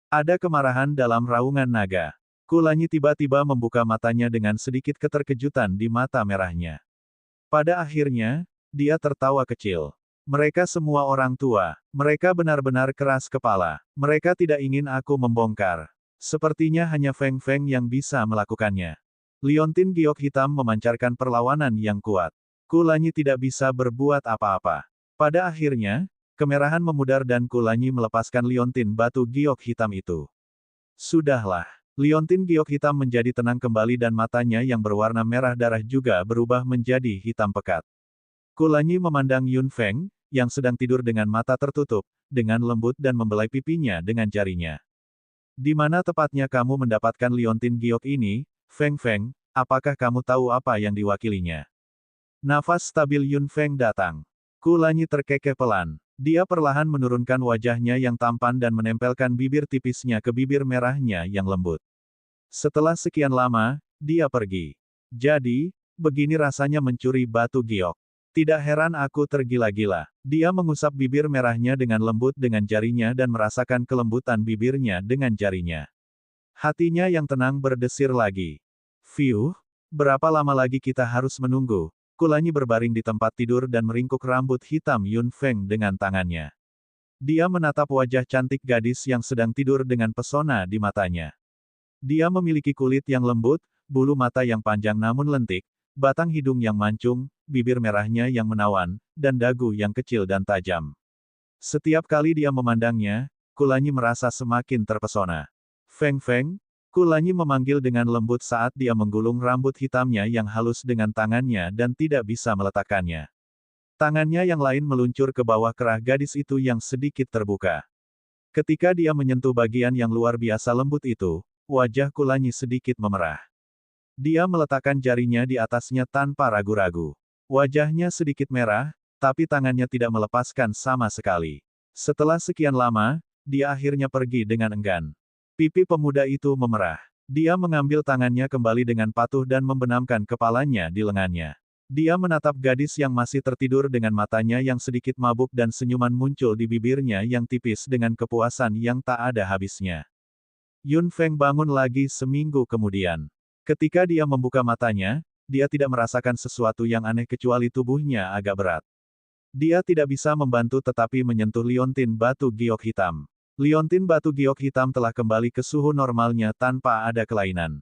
Ada kemarahan dalam raungan naga. Kulanyi tiba-tiba membuka matanya dengan sedikit keterkejutan di mata merahnya. Pada akhirnya, dia tertawa kecil. Mereka semua orang tua. Mereka benar-benar keras kepala. Mereka tidak ingin aku membongkar. Sepertinya hanya Feng Feng yang bisa melakukannya. Liontin giok hitam memancarkan perlawanan yang kuat. Kulanyi tidak bisa berbuat apa-apa. Pada akhirnya, kemerahan memudar dan Kulanyi melepaskan liontin batu giok hitam itu. Sudahlah. Liontin giok hitam menjadi tenang kembali dan matanya yang berwarna merah darah juga berubah menjadi hitam pekat. Kulanyi memandang Yun Feng, yang sedang tidur dengan mata tertutup, dengan lembut dan membelai pipinya dengan jarinya. Di mana tepatnya kamu mendapatkan liontin giok ini, Feng Feng, apakah kamu tahu apa yang diwakilinya? Nafas stabil Yun Feng datang. Kulanyi terkekeh pelan. Dia perlahan menurunkan wajahnya yang tampan dan menempelkan bibir tipisnya ke bibir merahnya yang lembut. Setelah sekian lama, dia pergi. Jadi, begini rasanya mencuri batu giok. Tidak heran aku tergila-gila. Dia mengusap bibir merahnya dengan lembut dengan jarinya dan merasakan kelembutan bibirnya dengan jarinya. Hatinya yang tenang berdesir lagi. Fiuh, berapa lama lagi kita harus menunggu? Kulanyi berbaring di tempat tidur dan meringkuk rambut hitam Yun Feng dengan tangannya. Dia menatap wajah cantik gadis yang sedang tidur dengan pesona di matanya. Dia memiliki kulit yang lembut, bulu mata yang panjang namun lentik, batang hidung yang mancung, bibir merahnya yang menawan, dan dagu yang kecil dan tajam. Setiap kali dia memandangnya, Kulanyi merasa semakin terpesona. Feng Feng, Kulanyi memanggil dengan lembut saat dia menggulung rambut hitamnya yang halus dengan tangannya dan tidak bisa meletakkannya. Tangannya yang lain meluncur ke bawah kerah gadis itu yang sedikit terbuka. Ketika dia menyentuh bagian yang luar biasa lembut itu, wajah Kulanyi sedikit memerah. Dia meletakkan jarinya di atasnya tanpa ragu-ragu. Wajahnya sedikit merah, tapi tangannya tidak melepaskan sama sekali. Setelah sekian lama, dia akhirnya pergi dengan enggan. Pipi pemuda itu memerah. Dia mengambil tangannya kembali dengan patuh dan membenamkan kepalanya di lengannya. Dia menatap gadis yang masih tertidur dengan matanya yang sedikit mabuk dan senyuman muncul di bibirnya yang tipis dengan kepuasan yang tak ada habisnya. Yun Feng bangun lagi seminggu kemudian. Ketika dia membuka matanya, dia tidak merasakan sesuatu yang aneh kecuali tubuhnya agak berat. Dia tidak bisa membantu tetapi menyentuh liontin batu giok hitam. Liontin batu giok hitam telah kembali ke suhu normalnya tanpa ada kelainan.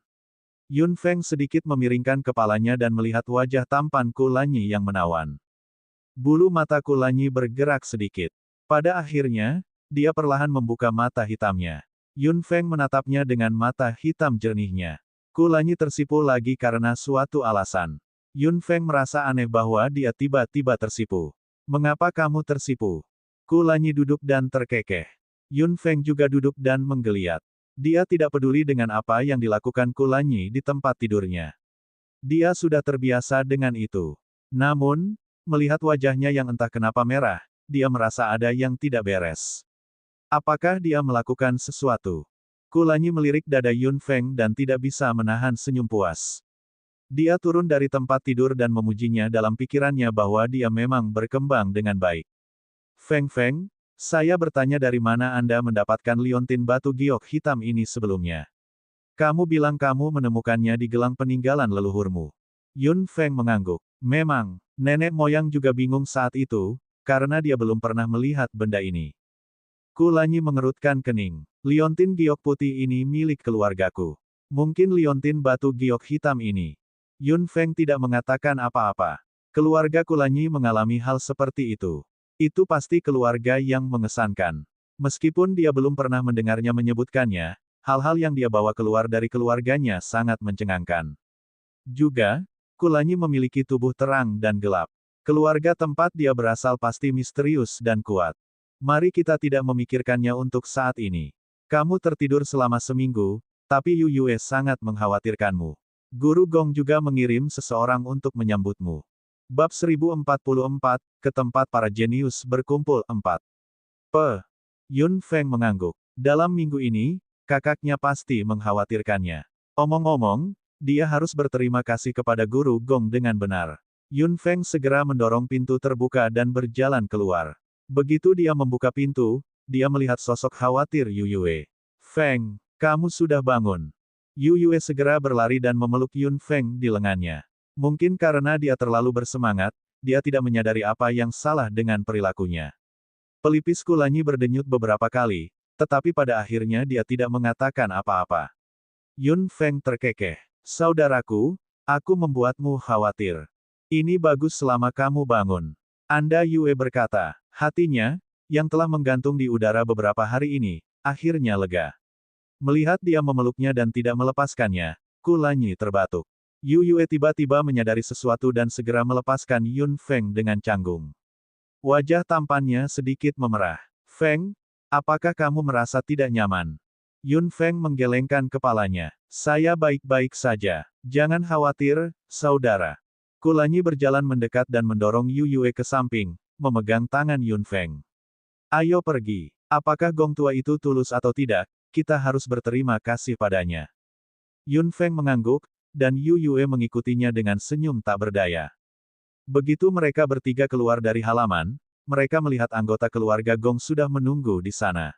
Yun Feng sedikit memiringkan kepalanya dan melihat wajah tampan Kulanyi yang menawan. Bulu mata Kulanyi bergerak sedikit. Pada akhirnya, dia perlahan membuka mata hitamnya. Yun Feng menatapnya dengan mata hitam jernihnya. Kulanyi tersipu lagi karena suatu alasan. Yun Feng merasa aneh bahwa dia tiba-tiba tersipu. Mengapa kamu tersipu? Kulanyi duduk dan terkekeh. Yun Feng juga duduk dan menggeliat. Dia tidak peduli dengan apa yang dilakukan Kulanyi di tempat tidurnya. Dia sudah terbiasa dengan itu. Namun, melihat wajahnya yang entah kenapa merah, dia merasa ada yang tidak beres. Apakah dia melakukan sesuatu? Kulanyi melirik dada Yun Feng dan tidak bisa menahan senyum puas. Dia turun dari tempat tidur dan memujinya dalam pikirannya bahwa dia memang berkembang dengan baik. Feng Feng, Saya bertanya dari mana Anda mendapatkan liontin batu giok hitam ini sebelumnya. Kamu bilang kamu menemukannya di gelang peninggalan leluhurmu. Yun Feng mengangguk. Memang, nenek moyang juga bingung saat itu, karena dia belum pernah melihat benda ini. Kulanyi mengerutkan kening. Liontin giok putih ini milik keluargaku. Mungkin liontin batu giok hitam ini. Yun Feng tidak mengatakan apa-apa. Keluarga Kulanyi mengalami hal seperti itu. Itu pasti keluarga yang mengesankan. Meskipun dia belum pernah mendengarnya menyebutkannya, hal-hal yang dia bawa keluar dari keluarganya sangat mencengangkan. Juga, Kulanyi memiliki tubuh terang dan gelap. Keluarga tempat dia berasal pasti misterius dan kuat. Mari kita tidak memikirkannya untuk saat ini. Kamu tertidur selama seminggu, tapi Yu Yue sangat mengkhawatirkanmu. Guru Gong juga mengirim seseorang untuk menyambutmu. Bab 1044, ke tempat para jenius berkumpul 4. Yun Feng mengangguk. Dalam minggu ini, kakaknya pasti mengkhawatirkannya. Omong-omong, dia harus berterima kasih kepada Guru Gong dengan benar. Yun Feng segera mendorong pintu terbuka dan berjalan keluar. Begitu dia membuka pintu, dia melihat sosok khawatir Yu Yue. Feng, kamu sudah bangun. Yu Yue segera berlari dan memeluk Yun Feng di lengannya. Mungkin karena dia terlalu bersemangat, dia tidak menyadari apa yang salah dengan perilakunya. Pelipis Kulanyi berdenyut beberapa kali, tetapi pada akhirnya dia tidak mengatakan apa-apa. Yun Feng terkekeh. Saudaraku, aku membuatmu khawatir. Ini bagus selama kamu bangun. Anda Yue berkata, hatinya, yang telah menggantung di udara beberapa hari ini, akhirnya lega. Melihat dia memeluknya dan tidak melepaskannya, Kulanyi terbatuk. Yu Yue tiba-tiba menyadari sesuatu dan segera melepaskan Yun Feng dengan canggung. Wajah tampannya sedikit memerah. Feng, apakah kamu merasa tidak nyaman? Yun Feng menggelengkan kepalanya. Saya baik-baik saja. Jangan khawatir, saudara. Kulanyi berjalan mendekat dan mendorong Yu Yue ke samping, memegang tangan Yun Feng. Ayo pergi. Apakah gong tua itu tulus atau tidak, kita harus berterima kasih padanya. Yun Feng mengangguk, dan Yu Yue mengikutinya dengan senyum tak berdaya. Begitu mereka bertiga keluar dari halaman, mereka melihat anggota keluarga Gong sudah menunggu di sana.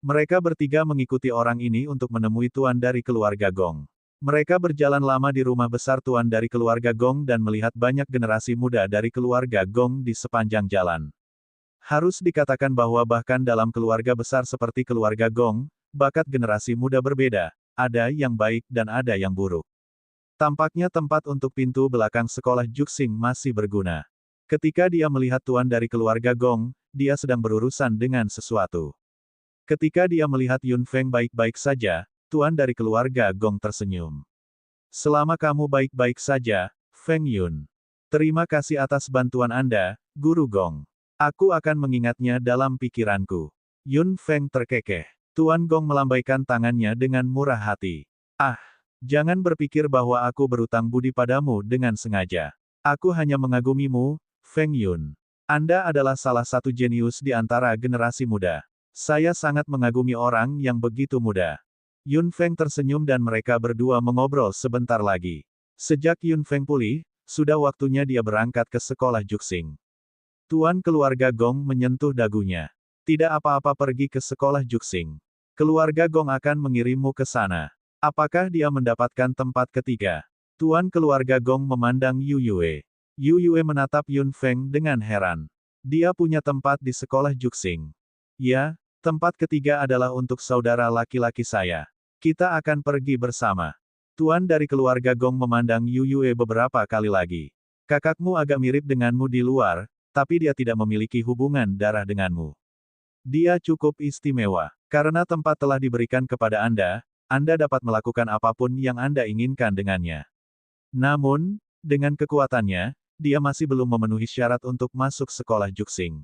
Mereka bertiga mengikuti orang ini untuk menemui tuan dari keluarga Gong. Mereka berjalan lama di rumah besar tuan dari keluarga Gong dan melihat banyak generasi muda dari keluarga Gong di sepanjang jalan. Harus dikatakan bahwa bahkan dalam keluarga besar seperti keluarga Gong, bakat generasi muda berbeda, ada yang baik dan ada yang buruk. Tampaknya tempat untuk pintu belakang sekolah Juxing masih berguna. Ketika dia melihat tuan dari keluarga Gong, dia sedang berurusan dengan sesuatu. Ketika dia melihat Yun Feng baik-baik saja, tuan dari keluarga Gong tersenyum. Selama kamu baik-baik saja, Feng Yun. Terima kasih atas bantuan Anda, Guru Gong. Aku akan mengingatnya dalam pikiranku. Yun Feng terkekeh. Tuan Gong melambaikan tangannya dengan murah hati. Ah! Jangan berpikir bahwa aku berutang budi padamu dengan sengaja. Aku hanya mengagumimu, Feng Yun. Anda adalah salah satu jenius di antara generasi muda. Saya sangat mengagumi orang yang begitu muda. Yun Feng tersenyum dan mereka berdua mengobrol sebentar lagi. Sejak Yun Feng pulih, sudah waktunya dia berangkat ke sekolah Juxing. Tuan keluarga Gong menyentuh dagunya. Tidak apa-apa pergi ke sekolah Juxing. Keluarga Gong akan mengirimmu ke sana. Apakah dia mendapatkan tempat ketiga? Tuan keluarga Gong memandang Yu Yue. Yu Yue menatap Yun Feng dengan heran. Dia punya tempat di sekolah Juxing. Ya, tempat ketiga adalah untuk saudara laki-laki saya. Kita akan pergi bersama. Tuan dari keluarga Gong memandang Yu Yue beberapa kali lagi. Kakakmu agak mirip denganmu di luar, tapi dia tidak memiliki hubungan darah denganmu. Dia cukup istimewa. Karena tempat telah diberikan kepada Anda dapat melakukan apapun yang Anda inginkan dengannya. Namun, dengan kekuatannya, dia masih belum memenuhi syarat untuk masuk sekolah Juxing.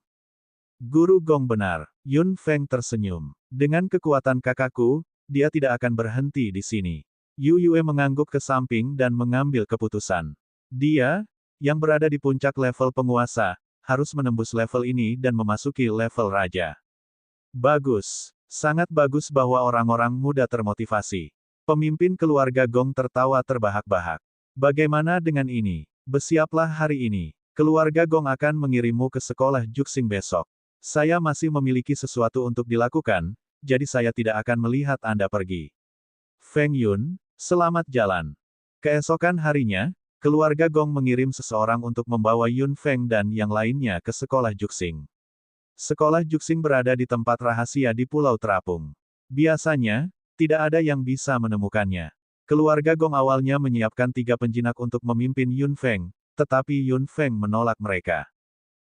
Guru Gong benar. Yun Feng tersenyum. Dengan kekuatan kakakku, dia tidak akan berhenti di sini. Yu Yue mengangguk ke samping dan mengambil keputusan. Dia, yang berada di puncak level penguasa, harus menembus level ini dan memasuki level raja. Bagus. Sangat bagus bahwa orang-orang muda termotivasi. Pemimpin keluarga Gong tertawa terbahak-bahak. Bagaimana dengan ini? Bersiaplah hari ini. Keluarga Gong akan mengirimmu ke sekolah Juxing besok. Saya masih memiliki sesuatu untuk dilakukan, jadi saya tidak akan melihat Anda pergi. Feng Yun, selamat jalan. Keesokan harinya, keluarga Gong mengirim seseorang untuk membawa Yun Feng dan yang lainnya ke sekolah Juxing. Sekolah Juxing berada di tempat rahasia di Pulau Terapung. Biasanya, tidak ada yang bisa menemukannya. Keluarga Gong awalnya menyiapkan 3 penjinak untuk memimpin Yun Feng, tetapi Yun Feng menolak mereka.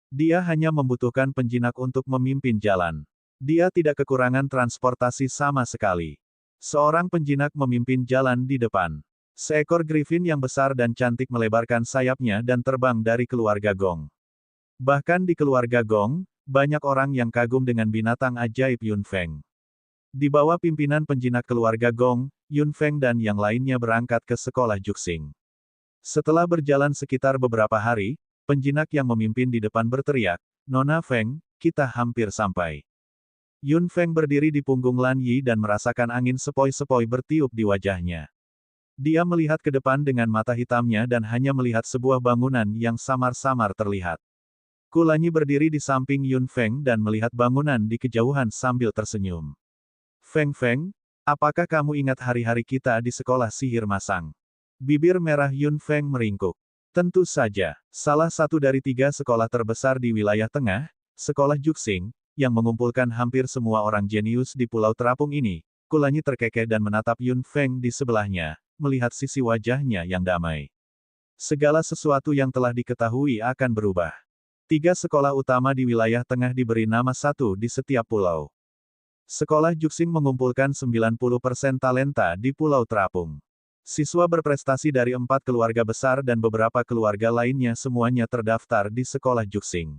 Dia hanya membutuhkan penjinak untuk memimpin jalan. Dia tidak kekurangan transportasi sama sekali. Seorang penjinak memimpin jalan di depan. Seekor griffin yang besar dan cantik melebarkan sayapnya dan terbang dari keluarga Gong. Bahkan di keluarga Gong, banyak orang yang kagum dengan binatang ajaib Yun Feng. Di bawah pimpinan penjinak keluarga Gong, Yun Feng dan yang lainnya berangkat ke sekolah Juxing. Setelah berjalan sekitar beberapa hari, penjinak yang memimpin di depan berteriak, "Nona Feng, kita hampir sampai." Yun Feng berdiri di punggung Lan Yi dan merasakan angin sepoi-sepoi bertiup di wajahnya. Dia melihat ke depan dengan mata hitamnya dan hanya melihat sebuah bangunan yang samar-samar terlihat. Kulanyi berdiri di samping Yun Feng dan melihat bangunan di kejauhan sambil tersenyum. "Feng Feng, apakah kamu ingat hari-hari kita di sekolah sihir masang?" Bibir merah Yun Feng meringkuk. Tentu saja, salah satu dari 3 sekolah terbesar di wilayah tengah, sekolah Juxing, yang mengumpulkan hampir semua orang jenius di Pulau Terapung ini. Kulanyi terkekeh dan menatap Yun Feng di sebelahnya, melihat sisi wajahnya yang damai. Segala sesuatu yang telah diketahui akan berubah. 3 sekolah utama di wilayah tengah diberi nama satu di setiap pulau. Sekolah Juxing mengumpulkan 90% talenta di Pulau Terapung. Siswa berprestasi dari 4 keluarga besar dan beberapa keluarga lainnya semuanya terdaftar di sekolah Juxing.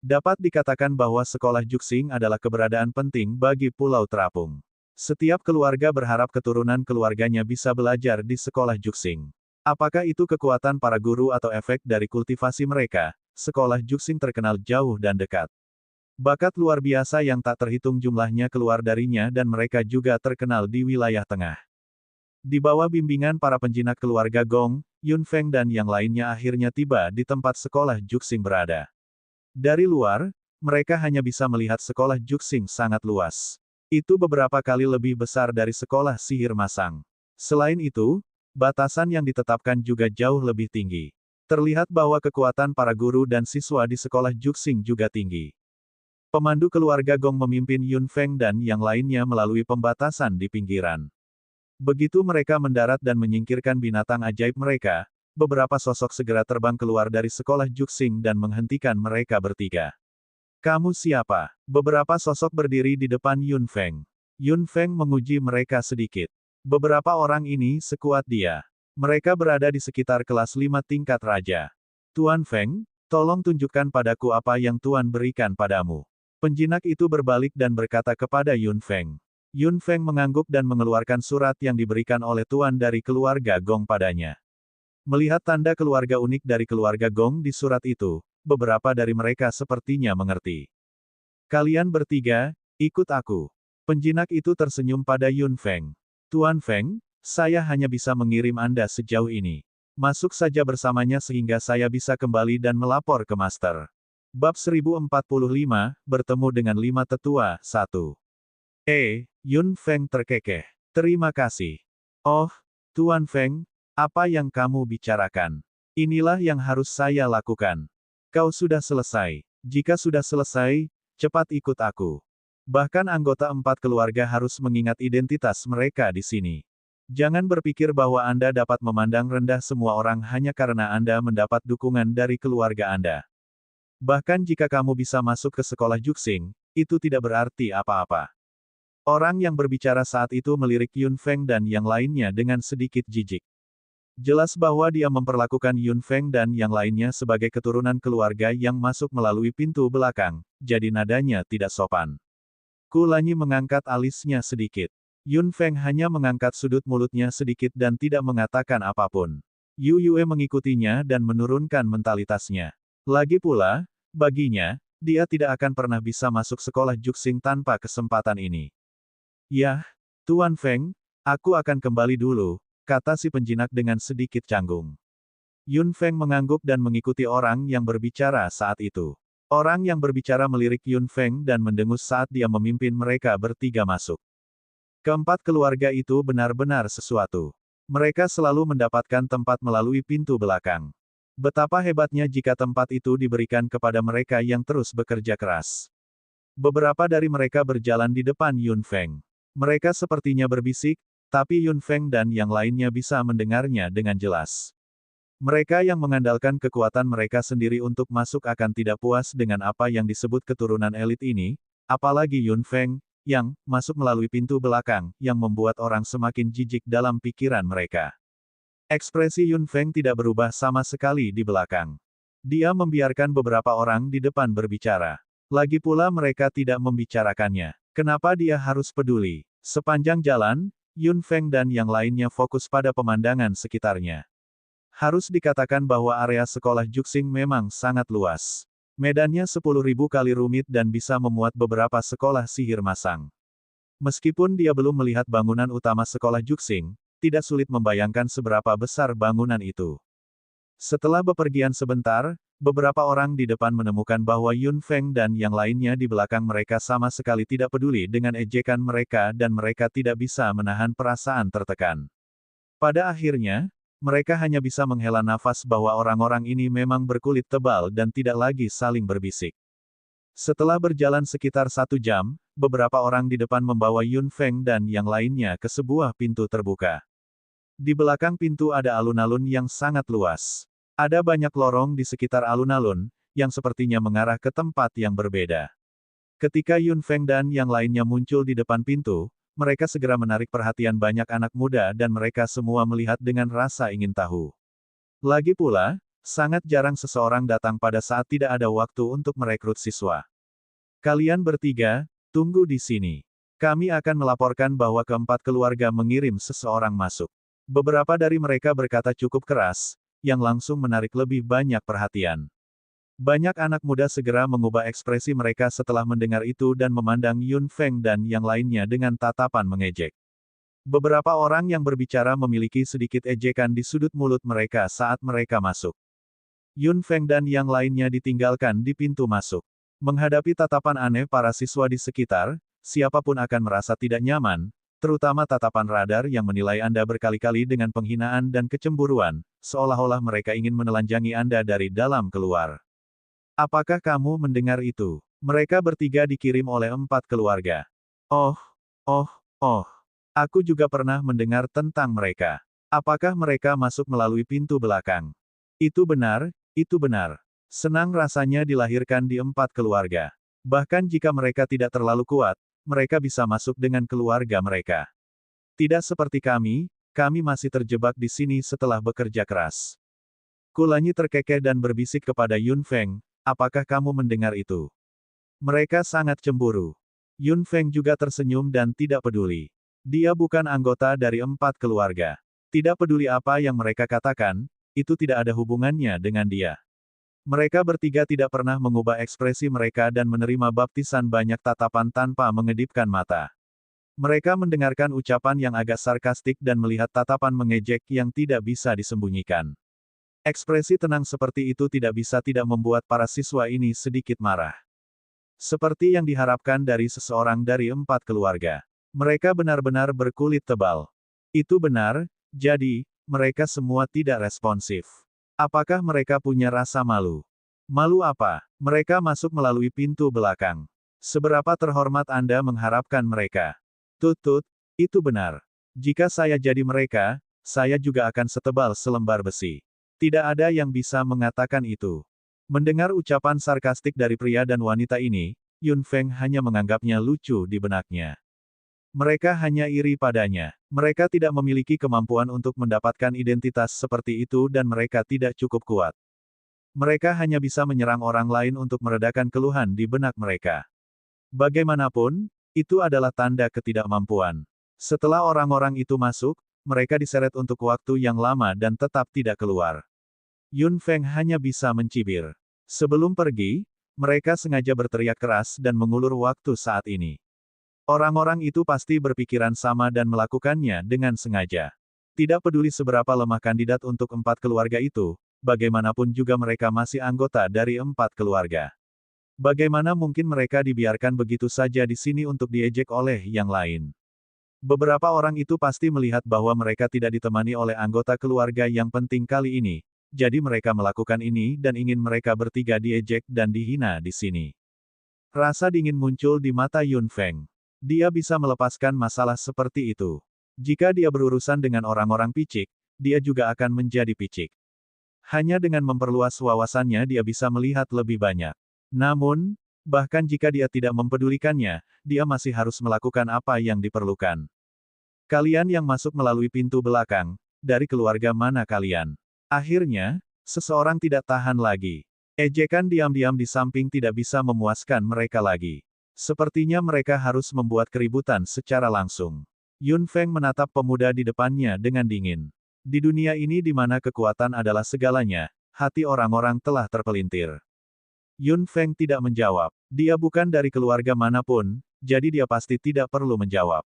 Dapat dikatakan bahwa sekolah Juxing adalah keberadaan penting bagi Pulau Terapung. Setiap keluarga berharap keturunan keluarganya bisa belajar di sekolah Juxing. Apakah itu kekuatan para guru atau efek dari kultivasi mereka, sekolah Juxing terkenal jauh dan dekat. Bakat luar biasa yang tak terhitung jumlahnya keluar darinya dan mereka juga terkenal di wilayah tengah. Di bawah bimbingan para penjinak keluarga Gong, Yun Feng dan yang lainnya akhirnya tiba di tempat sekolah Juxing berada. Dari luar, mereka hanya bisa melihat sekolah Juxing sangat luas. Itu beberapa kali lebih besar dari sekolah sihir masang. Selain itu, batasan yang ditetapkan juga jauh lebih tinggi. Terlihat bahwa kekuatan para guru dan siswa di sekolah Juxing juga tinggi. Pemandu keluarga Gong memimpin Yun Feng dan yang lainnya melalui pembatasan di pinggiran. Begitu mereka mendarat dan menyingkirkan binatang ajaib mereka, beberapa sosok segera terbang keluar dari sekolah Juxing dan menghentikan mereka bertiga. "Kamu siapa?" Beberapa sosok berdiri di depan Yun Feng. Yun Feng menguji mereka sedikit. Beberapa orang ini sekuat dia. Mereka berada di sekitar kelas 5 tingkat raja. "Tuan Feng, tolong tunjukkan padaku apa yang Tuan berikan padamu." Penjinak itu berbalik dan berkata kepada Yun Feng. Yun Feng mengangguk dan mengeluarkan surat yang diberikan oleh tuan dari keluarga Gong padanya. Melihat tanda keluarga unik dari keluarga Gong di surat itu, beberapa dari mereka sepertinya mengerti. "Kalian bertiga, ikut aku." Penjinak itu tersenyum pada Yun Feng. "Tuan Feng, saya hanya bisa mengirim Anda sejauh ini. Masuk saja bersamanya sehingga saya bisa kembali dan melapor ke Master." Bab 1045, bertemu dengan 5 tetua, 1. Yun Feng terkekeh. "Terima kasih." "Oh, Tuan Feng, apa yang kamu bicarakan? Inilah yang harus saya lakukan." "Kau sudah selesai. Jika sudah selesai, cepat ikut aku." Bahkan anggota 4 keluarga harus mengingat identitas mereka di sini. Jangan berpikir bahwa Anda dapat memandang rendah semua orang hanya karena Anda mendapat dukungan dari keluarga Anda. Bahkan jika kamu bisa masuk ke sekolah Juxing, itu tidak berarti apa-apa. Orang yang berbicara saat itu melirik Yun Feng dan yang lainnya dengan sedikit jijik. Jelas bahwa dia memperlakukan Yun Feng dan yang lainnya sebagai keturunan keluarga yang masuk melalui pintu belakang, jadi nadanya tidak sopan. Kulanyi mengangkat alisnya sedikit. Yun Feng hanya mengangkat sudut mulutnya sedikit dan tidak mengatakan apapun. Yu Yue mengikutinya dan menurunkan mentalitasnya. Lagi pula, baginya, dia tidak akan pernah bisa masuk sekolah Juxing tanpa kesempatan ini. "Yah, Tuan Feng, aku akan kembali dulu," kata si penjinak dengan sedikit canggung. Yun Feng mengangguk dan mengikuti orang yang berbicara saat itu. Orang yang berbicara melirik Yun Feng dan mendengus saat dia memimpin mereka bertiga masuk. Keempat keluarga itu benar-benar sesuatu. Mereka selalu mendapatkan tempat melalui pintu belakang. Betapa hebatnya jika tempat itu diberikan kepada mereka yang terus bekerja keras. Beberapa dari mereka berjalan di depan Yun Feng. Mereka sepertinya berbisik, tapi Yun Feng dan yang lainnya bisa mendengarnya dengan jelas. Mereka yang mengandalkan kekuatan mereka sendiri untuk masuk akan tidak puas dengan apa yang disebut keturunan elit ini, apalagi Yun Feng, yang masuk melalui pintu belakang, yang membuat orang semakin jijik dalam pikiran mereka. Ekspresi Yun Feng tidak berubah sama sekali di belakang. Dia membiarkan beberapa orang di depan berbicara. Lagi pula mereka tidak membicarakannya. Kenapa dia harus peduli? Sepanjang jalan, Yun Feng dan yang lainnya fokus pada pemandangan sekitarnya. Harus dikatakan bahwa area sekolah Juxing memang sangat luas. Medannya 10.000 kali rumit dan bisa memuat beberapa sekolah sihir masang. Meskipun dia belum melihat bangunan utama sekolah Juxing, tidak sulit membayangkan seberapa besar bangunan itu. Setelah bepergian sebentar, beberapa orang di depan menemukan bahwa Yun Feng dan yang lainnya di belakang mereka sama sekali tidak peduli dengan ejekan mereka dan mereka tidak bisa menahan perasaan tertekan. Pada akhirnya, mereka hanya bisa menghela nafas bahwa orang-orang ini memang berkulit tebal dan tidak lagi saling berbisik. Setelah berjalan sekitar 1 jam, beberapa orang di depan membawa Yun Feng dan yang lainnya ke sebuah pintu terbuka. Di belakang pintu ada alun-alun yang sangat luas. Ada banyak lorong di sekitar alun-alun, yang sepertinya mengarah ke tempat yang berbeda. Ketika Yun Feng dan yang lainnya muncul di depan pintu, mereka segera menarik perhatian banyak anak muda dan mereka semua melihat dengan rasa ingin tahu. Lagi pula, sangat jarang seseorang datang pada saat tidak ada waktu untuk merekrut siswa. Kalian bertiga, tunggu di sini. Kami akan melaporkan bahwa keempat keluarga mengirim seseorang masuk. Beberapa dari mereka berkata cukup keras, yang langsung menarik lebih banyak perhatian. Banyak anak muda segera mengubah ekspresi mereka setelah mendengar itu dan memandang Yun Feng dan yang lainnya dengan tatapan mengejek. Beberapa orang yang berbicara memiliki sedikit ejekan di sudut mulut mereka saat mereka masuk. Yun Feng dan yang lainnya ditinggalkan di pintu masuk. Menghadapi tatapan aneh para siswa di sekitar, siapapun akan merasa tidak nyaman, terutama tatapan radar yang menilai Anda berkali-kali dengan penghinaan dan kecemburuan, seolah-olah mereka ingin menelanjangi Anda dari dalam keluar. Apakah kamu mendengar itu? Mereka bertiga dikirim oleh 4 keluarga. Oh, oh, oh. Aku juga pernah mendengar tentang mereka. Apakah mereka masuk melalui pintu belakang? Itu benar, itu benar. Senang rasanya dilahirkan di 4 keluarga. Bahkan jika mereka tidak terlalu kuat, mereka bisa masuk dengan keluarga mereka. Tidak seperti kami masih terjebak di sini setelah bekerja keras. Kulanyi terkekeh dan berbisik kepada Yun Feng. Apakah kamu mendengar itu? Mereka sangat cemburu. Yun Feng juga tersenyum dan tidak peduli. Dia bukan anggota dari 4 keluarga. Tidak peduli apa yang mereka katakan, itu tidak ada hubungannya dengan dia. Mereka bertiga tidak pernah mengubah ekspresi mereka dan menerima baptisan banyak tatapan tanpa mengedipkan mata. Mereka mendengarkan ucapan yang agak sarkastik dan melihat tatapan mengejek yang tidak bisa disembunyikan. Ekspresi tenang seperti itu tidak bisa tidak membuat para siswa ini sedikit marah. Seperti yang diharapkan dari seseorang dari 4 keluarga. Mereka benar-benar berkulit tebal. Itu benar, jadi, mereka semua tidak responsif. Apakah mereka punya rasa malu? Malu apa? Mereka masuk melalui pintu belakang. Seberapa terhormat Anda mengharapkan mereka? Tut-tut, itu benar. Jika saya jadi mereka, saya juga akan setebal selembar besi. Tidak ada yang bisa mengatakan itu. Mendengar ucapan sarkastik dari pria dan wanita ini, Yun Feng hanya menganggapnya lucu di benaknya. Mereka hanya iri padanya. Mereka tidak memiliki kemampuan untuk mendapatkan identitas seperti itu dan mereka tidak cukup kuat. Mereka hanya bisa menyerang orang lain untuk meredakan keluhan di benak mereka. Bagaimanapun, itu adalah tanda ketidakmampuan. Setelah orang-orang itu masuk, mereka diseret untuk waktu yang lama dan tetap tidak keluar. Yun Feng hanya bisa mencibir. Sebelum pergi, mereka sengaja berteriak keras dan mengulur waktu saat ini. Orang-orang itu pasti berpikiran sama dan melakukannya dengan sengaja. Tidak peduli seberapa lemah kandidat untuk 4 keluarga itu, bagaimanapun juga mereka masih anggota dari 4 keluarga. Bagaimana mungkin mereka dibiarkan begitu saja di sini untuk diejek oleh yang lain? Beberapa orang itu pasti melihat bahwa mereka tidak ditemani oleh anggota keluarga yang penting kali ini, jadi mereka melakukan ini dan ingin mereka bertiga diejek dan dihina di sini. Rasa dingin muncul di mata Yun Feng. Dia bisa melepaskan masalah seperti itu. Jika dia berurusan dengan orang-orang picik, dia juga akan menjadi picik. Hanya dengan memperluas wawasannya dia bisa melihat lebih banyak. Namun, bahkan jika dia tidak mempedulikannya, dia masih harus melakukan apa yang diperlukan. Kalian yang masuk melalui pintu belakang, dari keluarga mana kalian? Akhirnya, seseorang tidak tahan lagi. Ejekan diam-diam di samping tidak bisa memuaskan mereka lagi. Sepertinya mereka harus membuat keributan secara langsung. Yun Feng menatap pemuda di depannya dengan dingin. Di dunia ini di mana kekuatan adalah segalanya, hati orang-orang telah terpelintir. Yun Feng tidak menjawab. Dia bukan dari keluarga manapun, jadi dia pasti tidak perlu menjawab.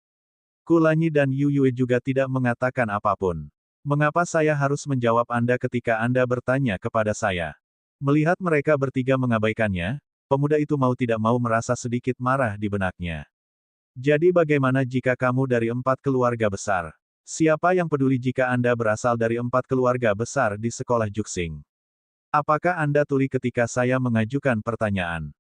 Kulanyi dan Yu Yue juga tidak mengatakan apapun. Mengapa saya harus menjawab Anda ketika Anda bertanya kepada saya? Melihat mereka bertiga mengabaikannya, pemuda itu mau tidak mau merasa sedikit marah di benaknya. Jadi bagaimana jika kamu dari 4 keluarga besar? Siapa yang peduli jika Anda berasal dari 4 keluarga besar di sekolah Juxing? Apakah Anda tuli ketika saya mengajukan pertanyaan?